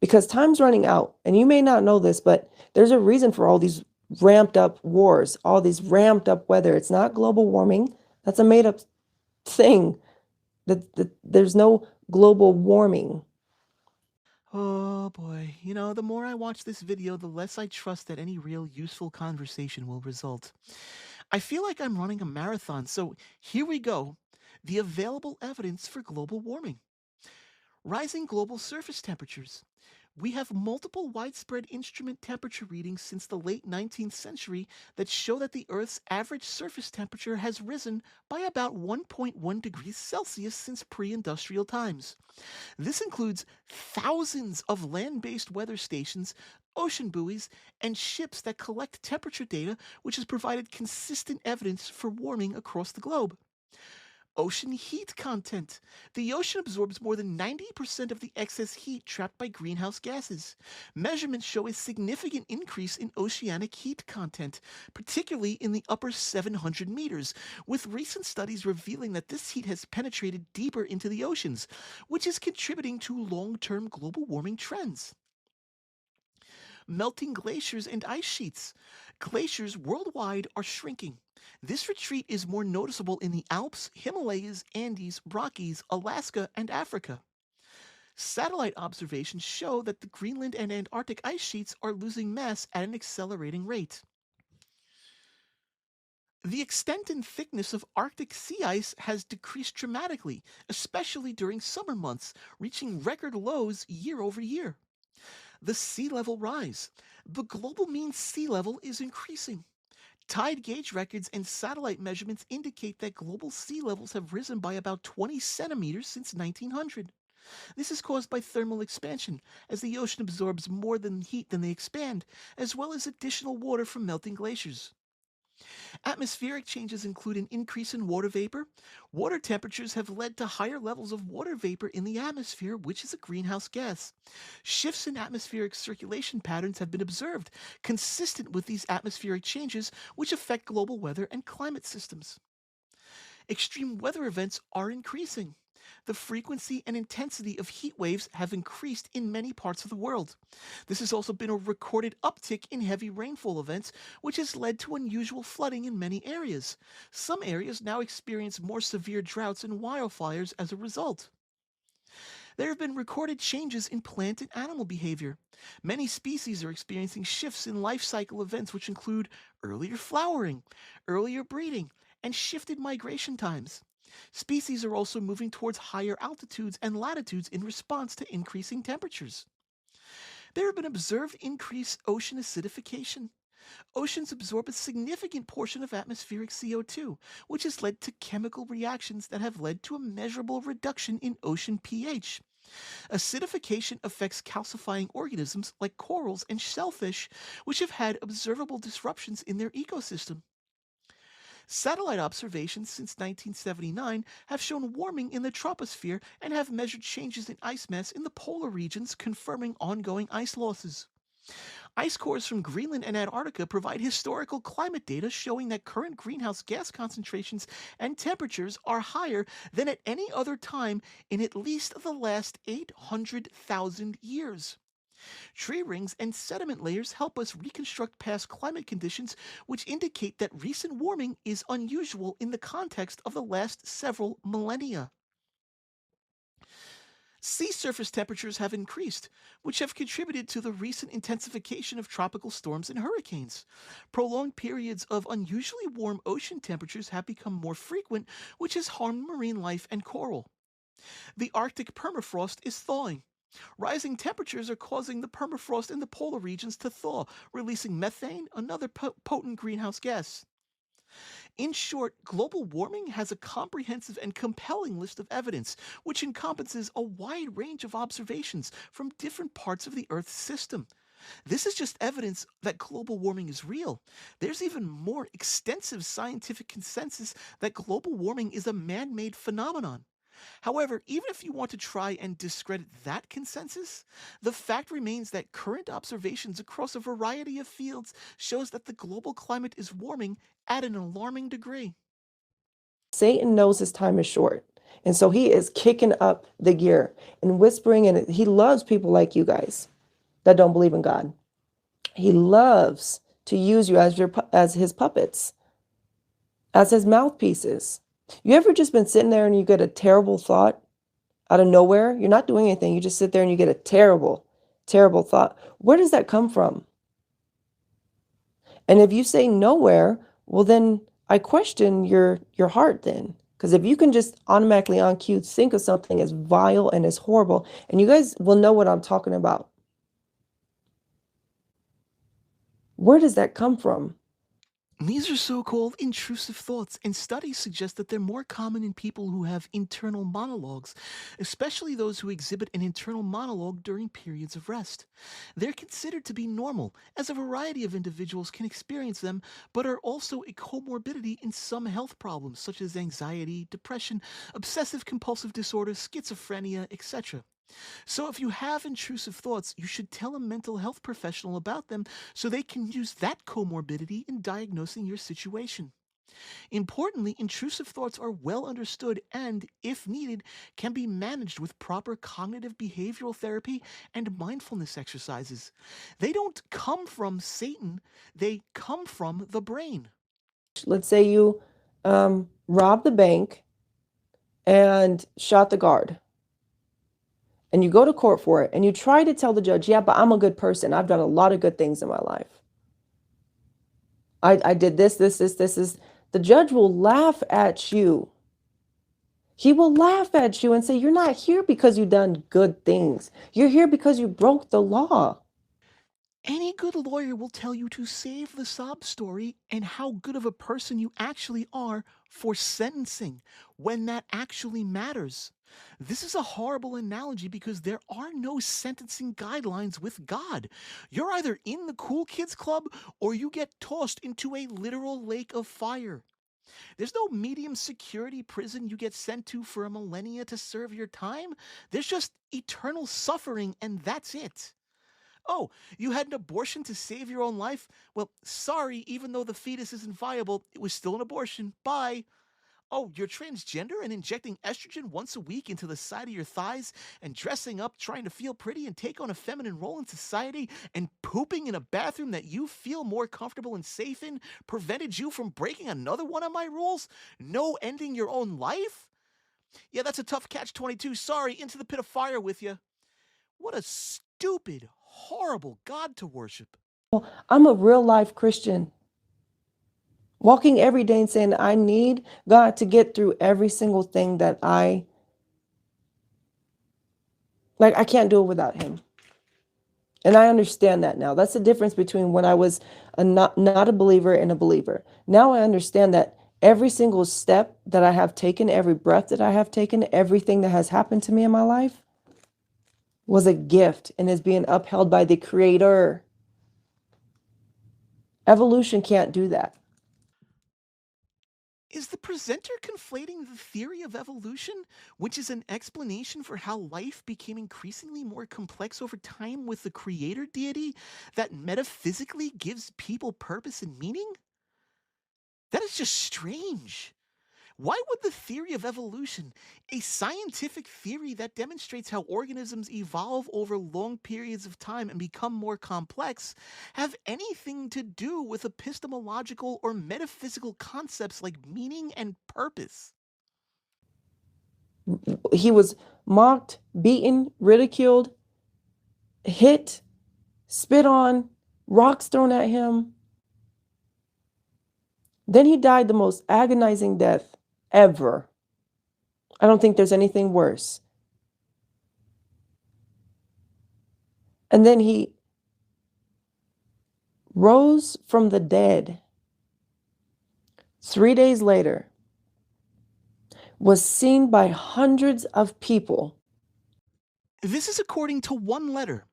Speaker 2: Because time's running out, and you may not know this, but there's a reason for all these ramped up wars, all these ramped up weather. It's not global warming. That's a made up thing. There's no global warming.
Speaker 1: Oh boy, the more I watch this video, the less I trust that any real useful conversation will result. I feel like I'm running a marathon, so here we go. The available evidence for global warming. Rising global surface temperatures. We have multiple widespread instrument temperature readings since the late 19th century that show that the Earth's average surface temperature has risen by about 1.1 degrees Celsius since pre industrial times. This includes thousands of land based weather stations, ocean buoys, and ships that collect temperature data, which has provided consistent evidence for warming across the globe. Ocean heat content. The ocean absorbs more than 90% of the excess heat trapped by greenhouse gases. Measurements show a significant increase in oceanic heat content, particularly in the upper 700 meters, with recent studies revealing that this heat has penetrated deeper into the oceans, which is contributing to long term global warming trends. Melting glaciers and ice sheets. Glaciers worldwide are shrinking. This retreat is more noticeable in the Alps, Himalayas, Andes, Rockies, Alaska, and Africa. Satellite observations show that the Greenland and Antarctic ice sheets are losing mass at an accelerating rate. The extent and thickness of Arctic sea ice has decreased dramatically, especially during summer months, reaching record lows year over year. The sea level rise. The global mean sea level is increasing. Tide gauge records and satellite measurements indicate that global sea levels have risen by about 20 centimeters since 1900. This is caused by thermal expansion, as the ocean absorbs more heat than they expand, as well as additional water from melting glaciers. Atmospheric changes include an increase in water vapor. Water temperatures have led to higher levels of water vapor in the atmosphere, which is a greenhouse gas. Shifts in atmospheric circulation patterns have been observed, consistent with these atmospheric changes, which affect global weather and climate systems. Extreme weather events are increasing. The frequency and intensity of heat waves have increased in many parts of the world. This has also been a recorded uptick in heavy rainfall events, which has led to unusual flooding in many areas. Some areas now experience more severe droughts and wildfires as a result. There have been recorded changes in plant and animal behavior. Many species are experiencing shifts in life cycle events, which include earlier flowering, earlier breeding, and shifted migration times. Species are also moving towards higher altitudes and latitudes in response to increasing temperatures. There have been observed increased ocean acidification. Oceans absorb a significant portion of atmospheric CO2, which has led to chemical reactions that have led to a measurable reduction in ocean pH. Acidification affects calcifying organisms like corals and shellfish, which have had observable disruptions in their ecosystem. Satellite observations since 1979 have shown warming in the troposphere and have measured changes in ice mass in the polar regions, confirming ongoing ice losses. Ice cores from Greenland and Antarctica provide historical climate data showing that current greenhouse gas concentrations and temperatures are higher than at any other time in at least the last 800,000 years. Tree rings and sediment layers help us reconstruct past climate conditions, which indicate that recent warming is unusual in the context of the last several millennia. Sea surface temperatures have increased, which have contributed to the recent intensification of tropical storms and hurricanes. Prolonged periods of unusually warm ocean temperatures have become more frequent, which has harmed marine life and coral. The Arctic permafrost is thawing. Rising temperatures are causing the permafrost in the polar regions to thaw, releasing methane, another potent greenhouse gas. In short, global warming has a comprehensive and compelling list of evidence, which encompasses a wide range of observations from different parts of the Earth's system. This is just evidence that global warming is real. There's even more extensive scientific consensus that global warming is a man made phenomenon. However, even if you want to try and discredit that consensus, the fact remains that current observations across a variety of fields shows that the global climate is warming at an alarming degree.
Speaker 2: Satan knows his time is short. And so he is kicking up the gear and whispering, and he loves people like you guys that don't believe in God. He loves to use you as his puppets, as his mouthpieces. You ever just been sitting there and you get a terrible thought out of nowhere? You're not doing anything. You just sit there and you get a terrible, terrible thought. Where does that come from? And if you say nowhere, well, then I question your heart then. Because if you can just automatically on cue think of something as vile and as horrible, and you guys will know what I'm talking about. Where does that come from?
Speaker 1: These are so called intrusive thoughts, and studies suggest that they're more common in people who have internal monologues, especially those who exhibit an internal monologue during periods of rest. They're considered to be normal, as a variety of individuals can experience them, but are also a comorbidity in some health problems such as anxiety, depression, obsessive compulsive disorder, schizophrenia, etc. So if you have intrusive thoughts, you should tell a mental health professional about them so they can use that comorbidity in diagnosing your situation. Importantly, intrusive thoughts are well understood and, if needed, can be managed with proper cognitive behavioral therapy and mindfulness exercises. They don't come from Satan, they come from the brain.
Speaker 2: Let's say you robbed the bank and shot the guard, and you go to court for it, and you try to tell the judge, yeah, but I'm a good person. I've done a lot of good things in my life. I did this is. The judge will laugh at you. He will laugh at you and say, you're not here because you've done good things. You're here because you broke the law.
Speaker 1: Any good lawyer will tell you to save the sob story and how good of a person you actually are for sentencing when that actually matters. This is a horrible analogy because there are no sentencing guidelines with God. You're either in the cool kids club or you get tossed into a literal lake of fire. There's no medium security prison you get sent to for a millennia to serve your time. There's just eternal suffering, and that's it. Oh, you had an abortion to save your own life? Well, sorry, even though the fetus isn't viable, it was still an abortion. Bye. Oh, you're transgender and injecting estrogen once a week into the side of your thighs and dressing up, trying to feel pretty and take on a feminine role in society and pooping in a bathroom that you feel more comfortable and safe in prevented you from breaking another one of my rules? No ending your own life? Yeah, that's a tough catch 22. Sorry, into the pit of fire with you. What a stupid, horrible God to worship.
Speaker 2: I'm a real life Christian. Walking every day and saying, I need God to get through every single thing that I can't do it without him. And I understand that now. That's the difference between when I was not a believer and a believer. Now I understand that every single step that I have taken, every breath that I have taken, everything that has happened to me in my life was a gift and is being upheld by the Creator. Evolution can't do that.
Speaker 1: Is the presenter conflating the theory of evolution, which is an explanation for how life became increasingly more complex over time, with the creator deity that metaphysically gives people purpose and meaning? That is just strange. Why would the theory of evolution, a scientific theory that demonstrates how organisms evolve over long periods of time and become more complex, have anything to do with epistemological or metaphysical concepts like meaning and purpose?
Speaker 2: He was mocked, beaten, ridiculed, hit, spit on, rocks thrown at him. Then he died the most agonizing death ever. I don't think there's anything worse. And then he rose from the dead 3 days later, was seen by hundreds of people.
Speaker 1: This is according to one letter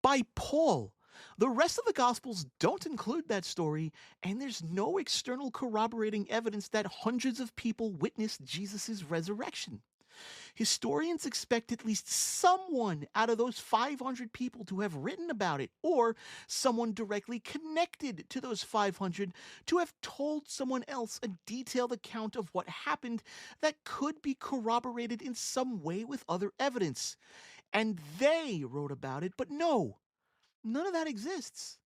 Speaker 1: by Paul. The rest of the Gospels don't include that story, and there's no external corroborating evidence that hundreds of people witnessed Jesus' resurrection. Historians expect at least someone out of those 500 people to have written about it, or someone directly connected to those 500 to have told someone else a detailed account of what happened that could be corroborated in some way with other evidence. And they wrote about it, but no, none of that exists.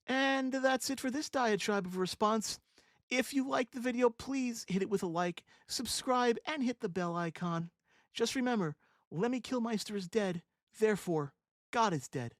Speaker 1: And that's it for this diatribe of response. If you liked the video, please hit it with a like, subscribe, and hit the bell icon. Just remember, Lemmy Kilmeister is dead, therefore, God is dead.